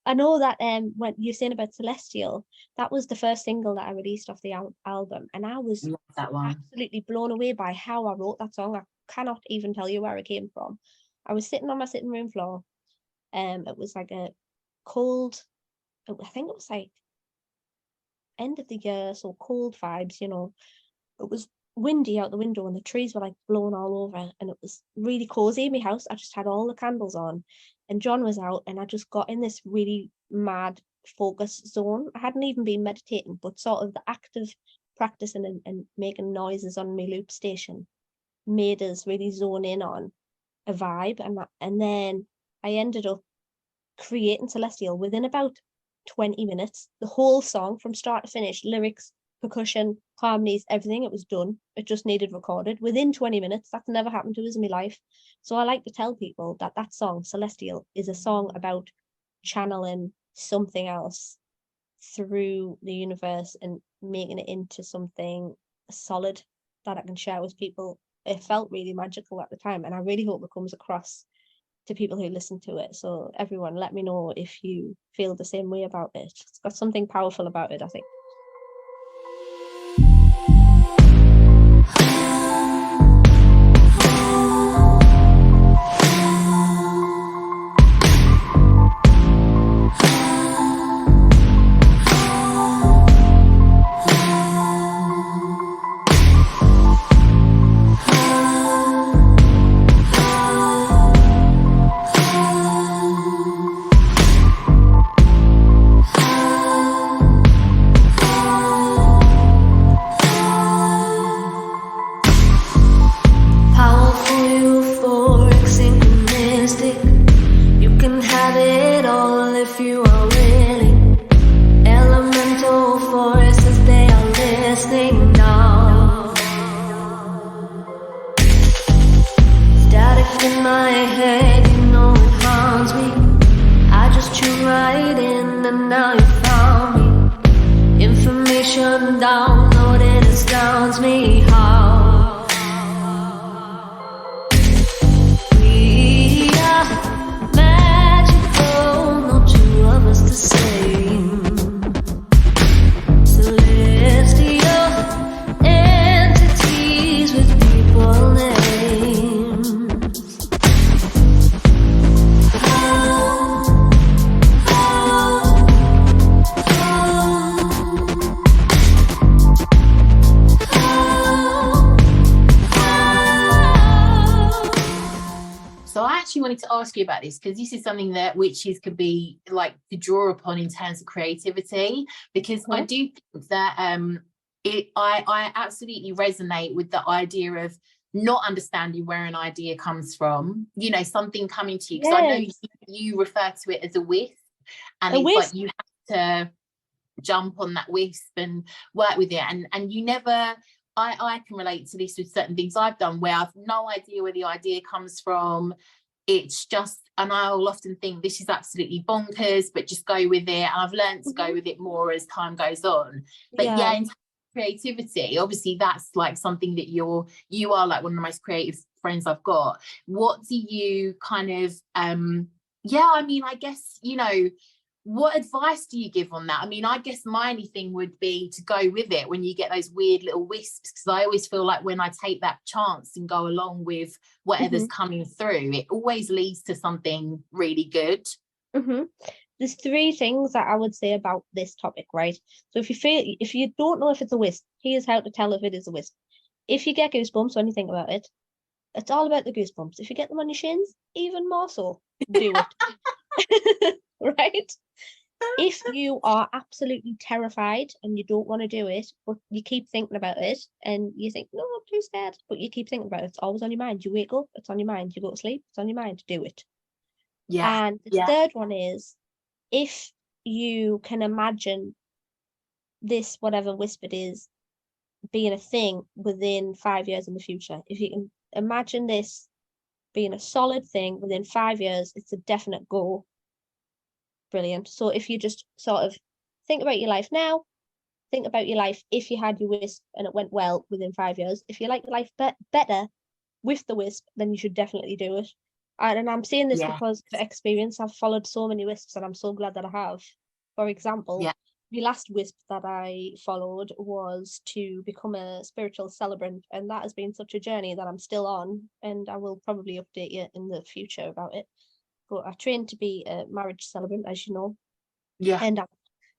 Speaker 2: I know that when you're saying about Celestial, that was the first single that I released off the album, and I was
Speaker 1: Love that one.
Speaker 2: absolutely blown away by how I wrote that song. I cannot even tell you where it came from. I was sitting on my sitting room floor. It was like a cold, I think it was like end of the year, so cold vibes, you know. It was windy out the window and the trees were like blowing all over, and it was really cozy in my house. I just had all the candles on, and John was out, and I just got in this really mad focus zone. I hadn't even been meditating, but sort of the act of practicing and making noises on my loop station made us really zone in on a vibe, and then I ended up creating Celestial within about 20 minutes. The whole song from start to finish, lyrics, percussion, harmonies, everything, it was done. It just needed recorded within 20 minutes. That's never happened to us in my life. So I like to tell people that that song, Celestial, is a song about channeling something else through the universe and making it into something solid that I can share with people. It felt really magical at the time, and I really hope it comes across to people who listen to it. So everyone, let me know if you feel the same way about it. It's got something powerful about it, I think.
Speaker 3: Downloaded astounds me how we are magical, no two of us the same. Celestial entities with people names.
Speaker 1: So I actually wanted to ask you about this because this is something that witches could be like to draw upon in terms of creativity, because I do think that I absolutely resonate with the idea of not understanding where an idea comes from, you know, something coming to you, because I know you refer to it as a wisp, and it's like you have to jump on that wisp and work with it, and you never I can relate to this with certain things I've done where I've no idea where the idea comes from. It's just, and I'll often think this is absolutely bonkers, but just go with it. And I've learned to go with it more as time goes on. But in terms of creativity, obviously that's like something that you are like one of the most creative friends I've got. What do you kind of I mean, I guess, you know, what advice do you give on that? I mean, I guess my only thing would be to go with it when you get those weird little wisps, because I always feel like when I take that chance and go along with whatever's coming through, it always leads to something really good.
Speaker 2: There's three things that I would say about this topic, right? So if you don't know if it's a wisp, here's how to tell if it is a wisp. If you get goosebumps when you think about it, it's all about the goosebumps. If you get them on your shins, even more so, do it. Right? If you are absolutely terrified and you don't want to do it, but you keep thinking about it and you think, no, I'm too scared, but you keep thinking about it, it's always on your mind. You wake up, it's on your mind. You go to sleep, it's on your mind. Do it. And the third one is, if you can imagine this, whatever wisp it is, being a thing within 5 years in the future, if you can imagine this being a solid thing within 5 years, it's a definite go. Brilliant. So if you just sort of think about your life now, think about your life if you had your wisp and it went well within 5 years. If you like your life better, with the wisp, then you should definitely do it. And I'm saying this
Speaker 1: Yeah.
Speaker 2: because of experience. I've followed so many wisps, and I'm so glad that I have. For example,
Speaker 1: Yeah.
Speaker 2: the last wisp that I followed was to become a spiritual celebrant, and that has been such a journey that I'm still on, and I will probably update you in the future about it. But I trained to be a marriage celebrant, as you know,
Speaker 1: Yeah.
Speaker 2: and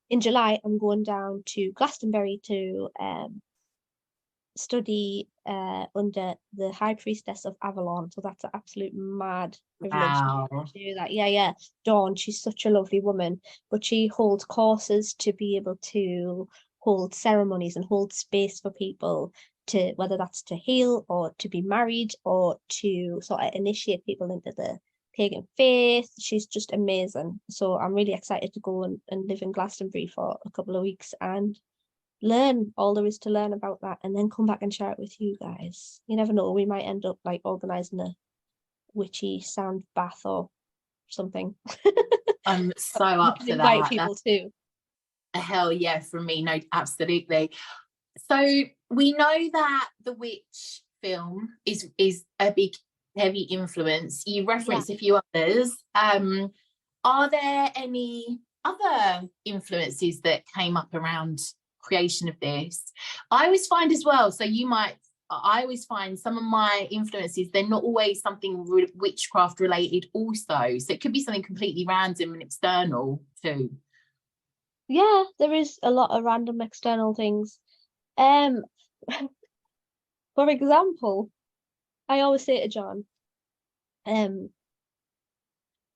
Speaker 2: in July I'm going down to Glastonbury to study under the High Priestess of Avalon. So that's an absolute mad privilege
Speaker 1: Wow.
Speaker 2: to do that. Yeah. Dawn, she's such a lovely woman, but she holds courses to be able to hold ceremonies and hold space for people to, whether that's to heal or to be married or to sort of initiate people into the pagan faith. She's just amazing. So I'm really excited to go and live in Glastonbury for a couple of weeks and learn all there is to learn about that, and then come back and share it with you guys. You never know, we might end up like organizing a witchy sound bath or something.
Speaker 1: I'm so
Speaker 2: You
Speaker 1: up
Speaker 2: can
Speaker 1: for
Speaker 2: invite
Speaker 1: that.
Speaker 2: people too.
Speaker 1: A hell yeah from me. No, absolutely. So we know that the Witch film is a big heavy influence. You referenced a few others. Are there any other influences that came up around creation of this? I always find as well, I always find some of my influences, they're not always something witchcraft related also, so it could be something completely random and external too.
Speaker 2: Yeah, there is a lot of random external things. For example, I always say to John,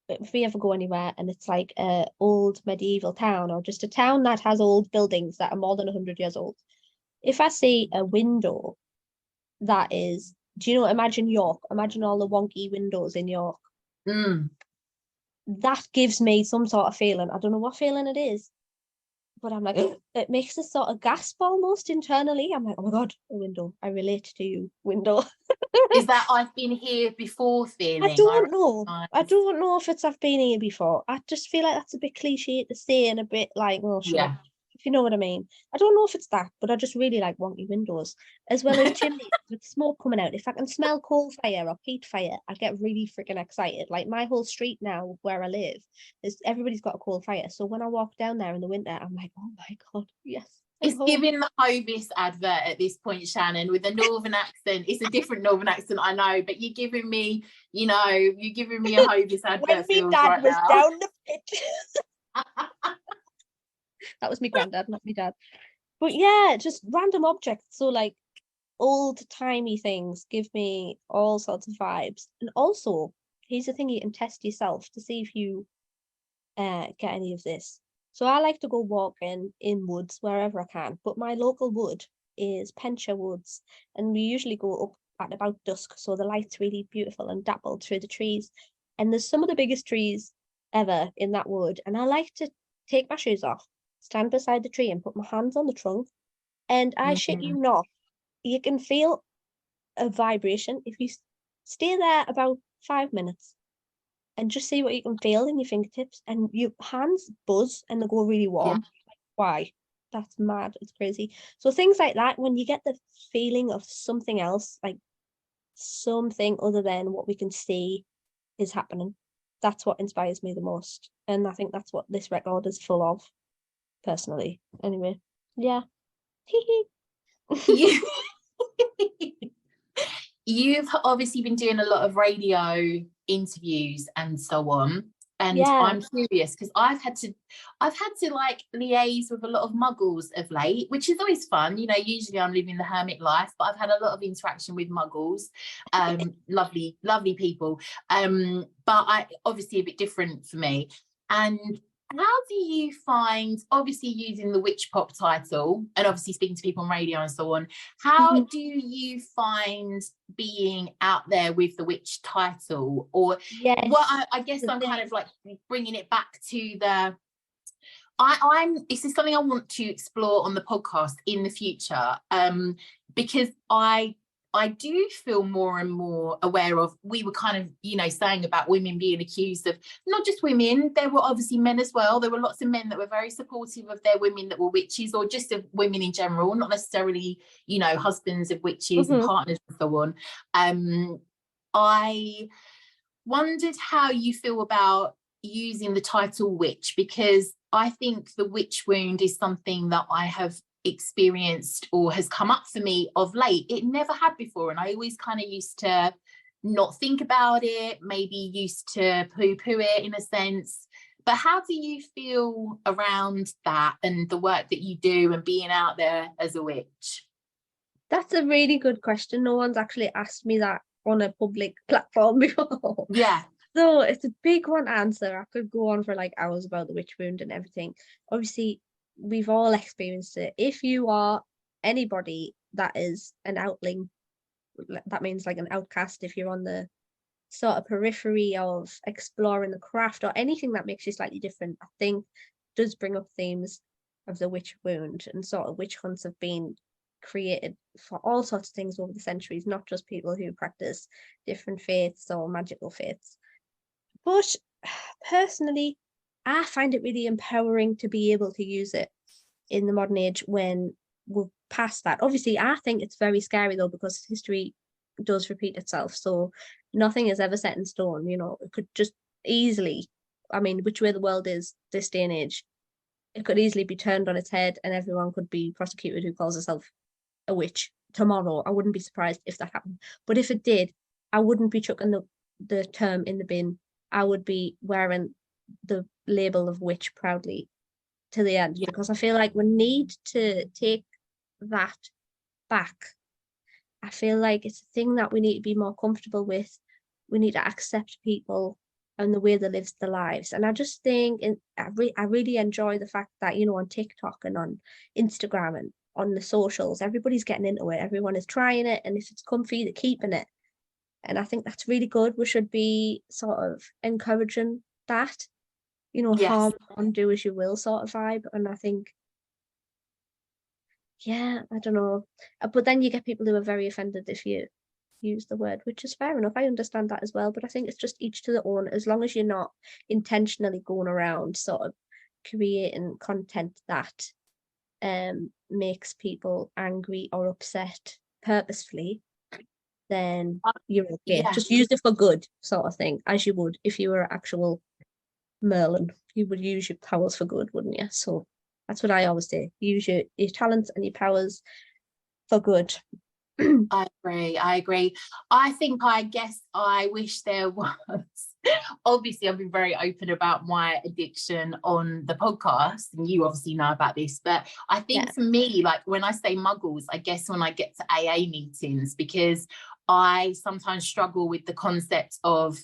Speaker 2: if we ever go anywhere and it's like a old medieval town or just a town that has old buildings that are more than 100 years old, if I see a window that is, do you know, imagine York, imagine all the wonky windows in York. That gives me some sort of feeling. I don't know what feeling it is, but I'm like, it makes us sort of gasp almost internally. I'm like, oh my God, a window. I relate to you, window.
Speaker 1: Is that I've been here before feeling?
Speaker 2: I don't know. I don't know if it's I've been here before. I just feel like that's a bit cliche to say and a bit like, oh, shut up, if you know what I mean. I don't know if it's that, but I just really like wonky windows, as well as chimneys with smoke coming out. If I can smell coal fire or peat fire, I get really freaking excited. Like my whole street now where I live, everybody's got a coal fire. So when I walk down there in the winter, I'm like, oh my God, yes.
Speaker 1: It's giving the Hovis advert at this point, Shannon, with a northern accent. It's a different northern accent, I know, but you're giving me, you're giving me a Hovis advert.
Speaker 2: When me dad right was now. Down the pit. That was me granddad, not me dad. But yeah, just random objects. So like old-timey things give me all sorts of vibes. And also, here's the thing, you can test yourself to see if you get any of this. So I like to go walking in woods wherever I can, but my local wood is Penshire Woods, and we usually go up at about dusk, so the light's really beautiful and dappled through the trees. And there's some of the biggest trees ever in that wood, and I like to take my shoes off, stand beside the tree and put my hands on the trunk, and I shit you not, you can feel a vibration if you stay there about 5 minutes and just see what you can feel in your fingertips, and your hands buzz and they go really warm. Like, why? That's mad. It's crazy. So things like that, when you get the feeling of something else, like something other than what we can see is happening, that's what inspires me the most. And I think that's what this record is full of, personally. Anyway, yeah.
Speaker 1: You've obviously been doing a lot of radio interviews and so on, and I'm curious because I've had to like liaise with a lot of muggles of late, which is always fun. Usually I'm living the hermit life, but I've had a lot of interaction with muggles, lovely people, but I obviously a bit different for me. And how do you find, obviously using the Witch Pop title and obviously speaking to people on radio and so on, how do you find being out there with the witch title? Or I guess I'm kind of like bringing it back to the, this is something I want to explore on the podcast in the future, because I I do feel more and more aware of, we were kind of, you know, saying about women being accused of, not just women, there were obviously men as well. There were lots of men that were very supportive of their women that were witches, or just of women in general, not necessarily, you know, husbands of witches and partners and so on. I wondered how you feel about using the title witch, because I think the witch wound is something that I have experienced or has come up for me of late. It never had before, and I always kind of used to not think about it, maybe used to poo-poo it in a sense. But how do you feel around that and the work that you do and being out there as a witch?
Speaker 2: That's a really good question. No one's actually asked me that on a public platform before.
Speaker 1: Yeah.
Speaker 2: So it's a big one answer. I could go on for like hours about the witch wound and everything. Obviously, we've all experienced it. If you are anybody that is an outling, that means like an outcast, if you're on the sort of periphery of exploring the craft or anything that makes you slightly different, I think does bring up themes of the witch wound, and sort of witch hunts have been created for all sorts of things over the centuries, not just people who practice different faiths or magical faiths. But personally, I find it really empowering to be able to use it in the modern age when we're past that. Obviously, I think it's very scary though, because history does repeat itself. So nothing is ever set in stone. You know, it could just easily, I mean, which way the world is this day and age, it could easily be turned on its head and everyone could be prosecuted who calls herself a witch tomorrow. I wouldn't be surprised if that happened. But if it did, I wouldn't be chucking the term in the bin. I would be wearing the label of witch proudly to the end, because I feel like we need to take that back. I feel like it's a thing that we need to be more comfortable with. We need to accept people and the way they live their lives. And I just think I really enjoy the fact that, you know, on TikTok and on Instagram and on the socials, everybody's getting into it. Everyone is trying it, and if it's comfy, they're keeping it. And I think that's really good. We should be sort of encouraging that, you know,
Speaker 1: Yes.
Speaker 2: harm on, do as you will sort of vibe. And I think, yeah, I don't know. But then you get people who are very offended if you use the word, which is fair enough. I understand that as well. But I think it's just each to their own, as long as you're not intentionally going around sort of creating content that makes people angry or upset purposefully, then you're okay.
Speaker 1: Yeah.
Speaker 2: Just use it for good, sort of thing, as you would if you were an actual Merlin. You would use your powers for good, wouldn't you? So that's what I always say. Use your talents and your powers for good.
Speaker 1: I agree. I guess I wish there was, obviously I've been very open about my addiction on the podcast, and you obviously know about this, but I think for me, like when I say muggles, I guess when I get to AA meetings, because I sometimes struggle with the concept of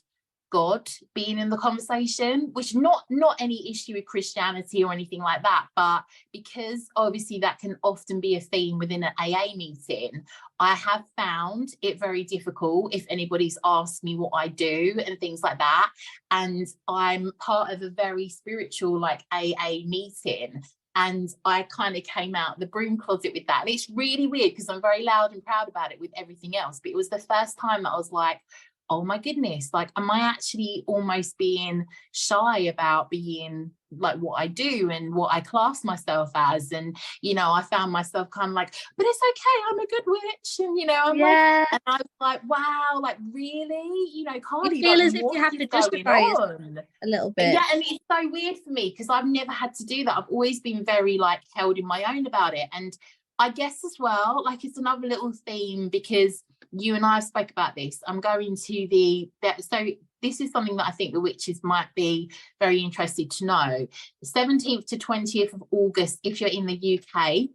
Speaker 1: God being in the conversation, which not any issue with Christianity or anything like that, but because obviously that can often be a theme within an AA meeting, I have found it very difficult if anybody's asked me what I do and things like that. And I'm part of a very spiritual like AA meeting, and I kind of came out the broom closet with that. And it's really weird because I'm very loud and proud about it with everything else. But it was the first time that I was like, oh my goodness, like, am I actually almost being shy about being like what I do and what I class myself as? And, you know, I found myself kind of like, but it's okay, I'm a good witch. And, you know, I'm like, and I was like, wow, like really? You know, Carly,
Speaker 2: you feel
Speaker 1: like,
Speaker 2: as if you have to justify it a little bit.
Speaker 1: Yeah, and it's so weird for me because I've never had to do that. I've always been very like held in my own about it. And I guess as well, like it's another little theme because you and I spoke about this. I'm going to so this is something that I think the witches might be very interested to know. The 17th to 20th of August, if you're in the UK,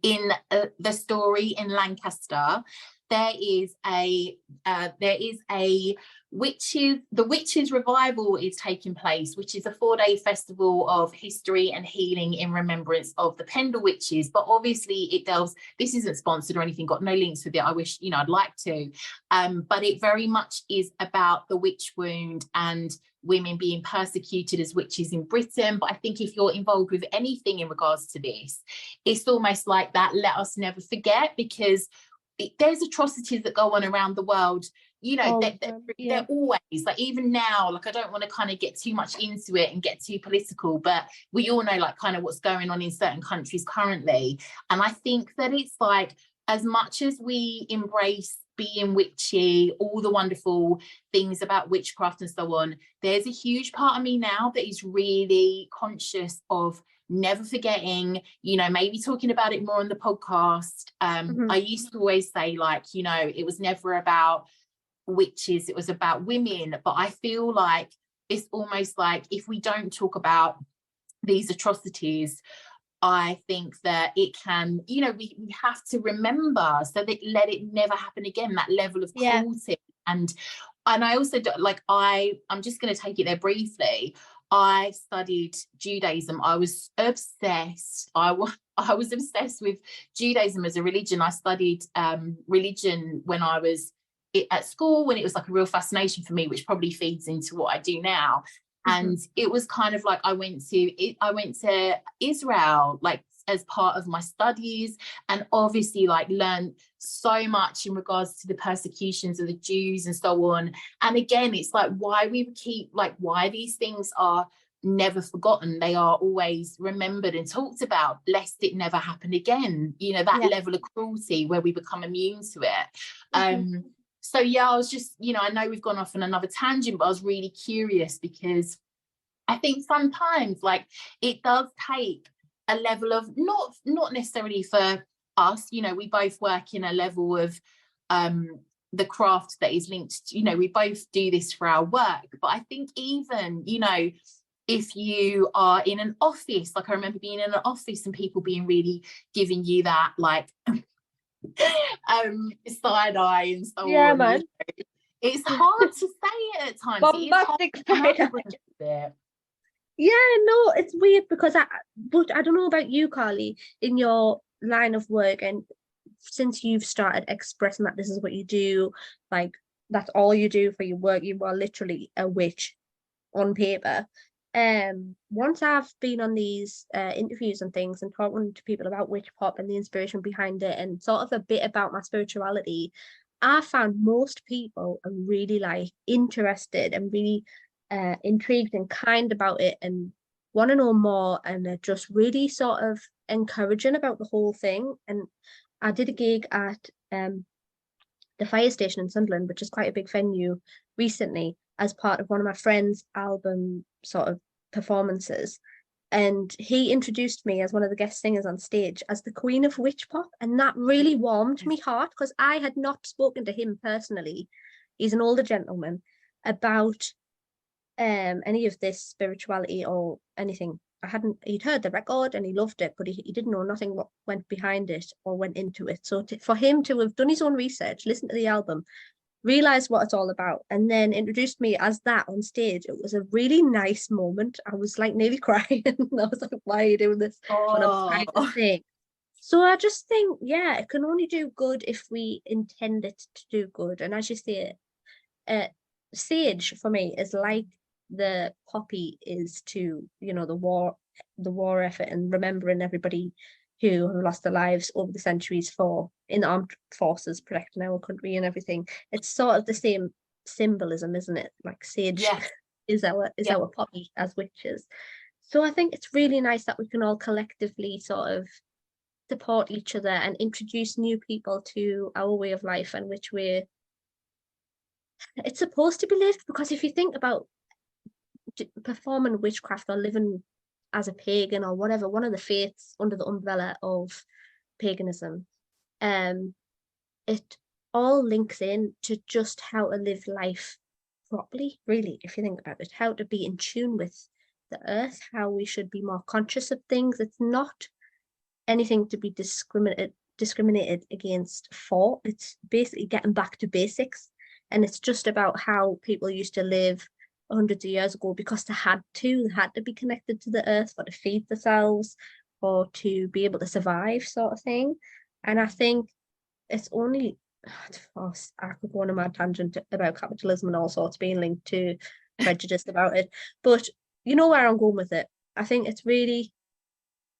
Speaker 1: in the Story in Lancaster, there is a witches revival is taking place, which is a 4-day festival of history and healing in remembrance of the Pendle witches. But obviously it delves, this isn't sponsored or anything, got no links with it. I wish, you know, I'd like to, but it very much is about the witch wound and women being persecuted as witches in Britain. But I think if you're involved with anything in regards to this, it's almost like that let us never forget, because there's atrocities that go on around the world, you know, they're always, like, even now, like, I don't want to kind of get too much into it and get too political, but we all know, like, kind of what's going on in certain countries currently. And I think that it's like, as much as we embrace being witchy, all the wonderful things about witchcraft and so on, there's a huge part of me now that is really conscious of never forgetting, you know, maybe talking about it more on the podcast. I used to always say, like, you know, it was never about witches, it was about women. But I feel like it's almost like, if we don't talk about these atrocities, I think that it can, you know, we have to remember, so that let it never happen again, that level of cruelty. And I also do, like, I'm just going to take it there briefly. I studied Judaism. I was obsessed. I was obsessed with Judaism as a religion. I studied religion when I was at school, when it was like a real fascination for me, which probably feeds into what I do now. And it was kind of like, I went to Israel, like, as part of my studies, and obviously, like, learned so much in regards to the persecutions of the Jews and so on. And again, it's like, why these things are never forgotten. They are always remembered and talked about, lest it never happen again, you know, that level of cruelty where we become immune to it. So yeah, I was just, you know, I know we've gone off on another tangent, but I was really curious, because I think sometimes, like, it does take a level of, not necessarily for us, you know, we both work in a level of the craft that is linked to, you know, we both do this for our work. But I think even, you know, if you are in an office, like, I remember being in an office and people being really giving you that, like, side eye and so on.
Speaker 2: Man.
Speaker 1: It's hard to say it at times.
Speaker 2: Bombastic side eye. Yeah, no, it's weird, because but I don't know about you, Carly, in your line of work, and since you've started expressing that this is what you do, like, that's all you do for your work, you are literally a witch on paper. Once I've been on these interviews and things and talking to people about witch pop and the inspiration behind it, and sort of a bit about my spirituality, I found most people are really, like, interested and really intrigued and kind about it, and want to know more, and are just really sort of encouraging about the whole thing. And I did a gig at the fire station in Sunderland, which is quite a big venue, recently, as part of one of my friend's album sort of performances. And he introduced me as one of the guest singers on stage as the Queen of Witch Pop. And that really warmed me heart, because I had not spoken to him personally. He's an older gentleman, about any of this spirituality or anything. He'd heard the record and he loved it, but he didn't know nothing what went behind it or went into it. So for him to have done his own research, listened to the album, realized what it's all about, and then introduced me as that on stage, it was a really nice moment. I was like nearly crying. I was like, why are you doing this when I'm trying to sing? So I just think, yeah, it can only do good if we intend it to do good. And as you say, sage for me is like the poppy is to, you know, the war effort, and remembering everybody who have lost their lives over the centuries in the armed forces protecting our country and everything. It's sort of the same symbolism, isn't it? Like, sage is our poppy as witches. So I think it's really nice that we can all collectively sort of support each other and introduce new people to our way of life, and which way it's supposed to be lived. Because if you think about performing witchcraft or living as a pagan or whatever, one of the faiths under the umbrella of paganism, it all links in to just how to live life properly, really, if you think about it, how to be in tune with the earth, how we should be more conscious of things. It's not anything to be discriminated against for. It's basically getting back to basics, and it's just about how people used to live hundreds of years ago, because they had to be connected to the earth for to feed themselves or to be able to survive, sort of thing. And I think it's only, I could go on a mad tangent about capitalism and all sorts being linked to prejudice about it, but you know where I'm going with it. I think it's really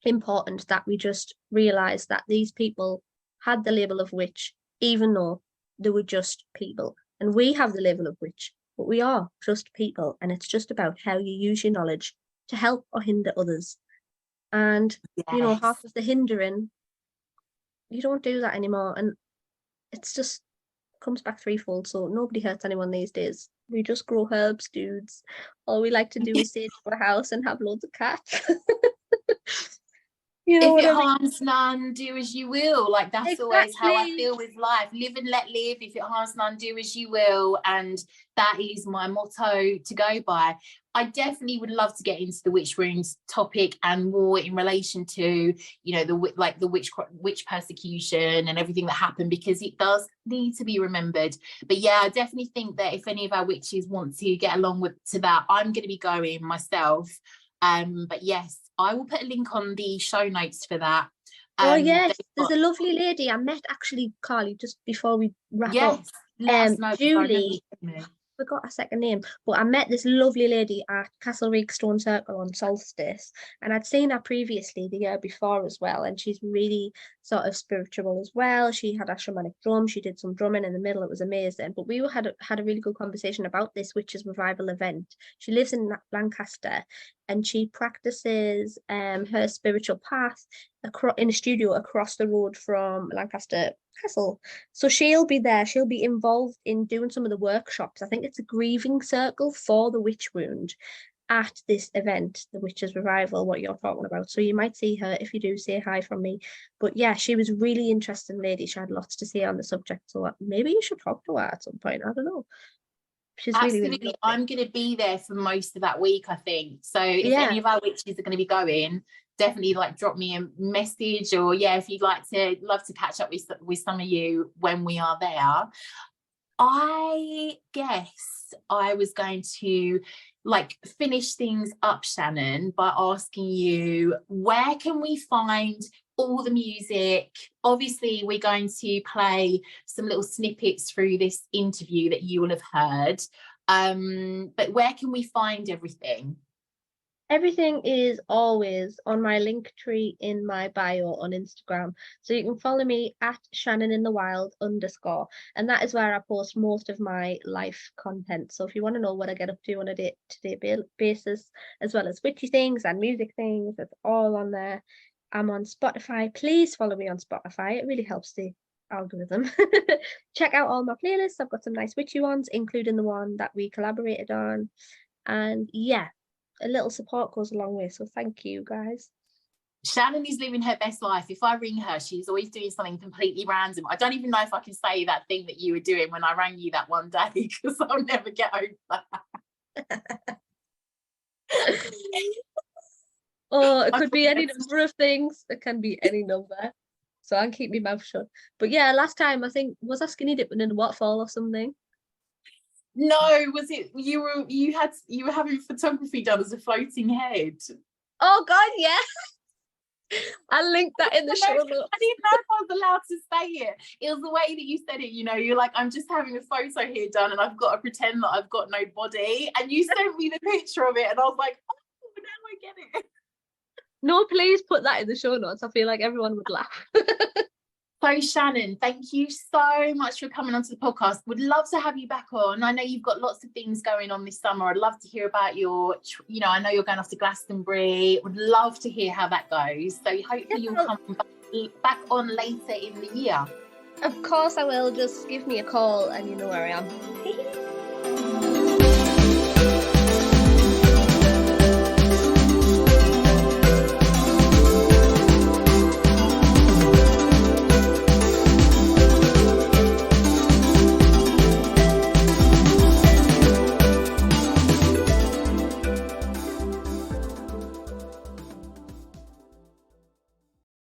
Speaker 2: important that we just realize that these people had the label of witch even though they were just people. And we have the level of witch, but we are just people. And it's just about how you use your knowledge to help or hinder others. And,
Speaker 1: Yes.
Speaker 2: half of the hindering, you don't do that anymore. And it's just comes back threefold. So nobody hurts anyone these days. We just grow herbs, dudes. All we like to do is sit in our house and have loads of cats. You know
Speaker 1: if
Speaker 2: what
Speaker 1: it
Speaker 2: I mean?
Speaker 1: harms none, do as you will. Like, that's always how I feel with life. Live and let live. If it harms none, do as you will. And that is my motto to go by. I definitely would love to get into the witch wounds topic and more in relation to, the witch persecution and everything that happened, because it does need to be remembered. But yeah, I definitely think that if any of our witches want to get along to that, I'm going to be going myself. But yes, I will put a link on the show notes for that.
Speaker 2: Oh yes, there's a lovely lady I met actually, Carly, just before we wrap up.
Speaker 1: Let us know.
Speaker 2: Julie, forgot her second name, but I met this lovely lady at Castle Reek Stone Circle on Solstice, and I'd seen her previously the year before as well, and she's really sort of spiritual as well. She had a shamanic drum, she did some drumming in the middle, it was amazing. But we had a really good conversation about this witches revival event. She lives in Lancaster, and she practices her spiritual path in a studio across the road from Lancaster Castle. So she'll be there, she'll be involved in doing some of the workshops. I think it's a grieving circle for the witch wound at this event, the Witches Revival, what you're talking about. So you might see her. If you do, say hi from me. But yeah, she was a really interesting lady. She had lots to say on the subject, so maybe you should talk to her at some point. I don't know. She's
Speaker 1: absolutely
Speaker 2: really, really
Speaker 1: I'm going to be there for most of that week, I think. So if any of our witches are going to be going, definitely drop me a message, or if you'd love to catch up with some of you when we are there. I guess I was going to finish things up, Shannon, by asking you, where can we find all the music? Obviously, we're going to play some little snippets through this interview that you will have heard. But where can we find everything?
Speaker 2: Everything is always on my link tree in my bio on Instagram. So you can follow me at ShannonInTheWild_, and that is where I post most of my life content. So if you want to know what I get up to on a day-to-day basis, as well as witchy things and music things, it's all on there. I'm on Spotify. Please follow me on Spotify. It really helps the algorithm. Check out all my playlists. I've got some nice witchy ones, including the one that we collaborated on. And yeah, a little support goes a long way, so thank you guys.
Speaker 1: Shannon is living her best life. If I ring her, she's always doing something completely random. I don't even know if I can say that thing that you were doing when I rang you that one day, because I'll never get over that.
Speaker 2: Oh, it could be any number of things. It can be any number. So I'll keep my mouth shut. But yeah, last time I think, was I skinny dipping in a waterfall or something?
Speaker 1: No, was it you were having photography done as a floating head?
Speaker 2: Oh God, yeah. I'll link that in the show notes.
Speaker 1: I didn't know if I was allowed to say it. It was the way that you said it, you're like, I'm just having a photo here done and I've got to pretend that I've got no body. And you sent me the picture of it and I was like, oh, now I get it.
Speaker 2: No, please put that in the show notes. I feel like everyone would laugh.
Speaker 1: So Shannon, thank you so much for coming onto the podcast. Would love to have you back on. I know you've got lots of things going on this summer. I'd love to hear about your, I know you're going off to Glastonbury. Would love to hear how that goes. So hopefully you'll come back on later in the year.
Speaker 2: Of course I will. Just give me a call and you know where I am.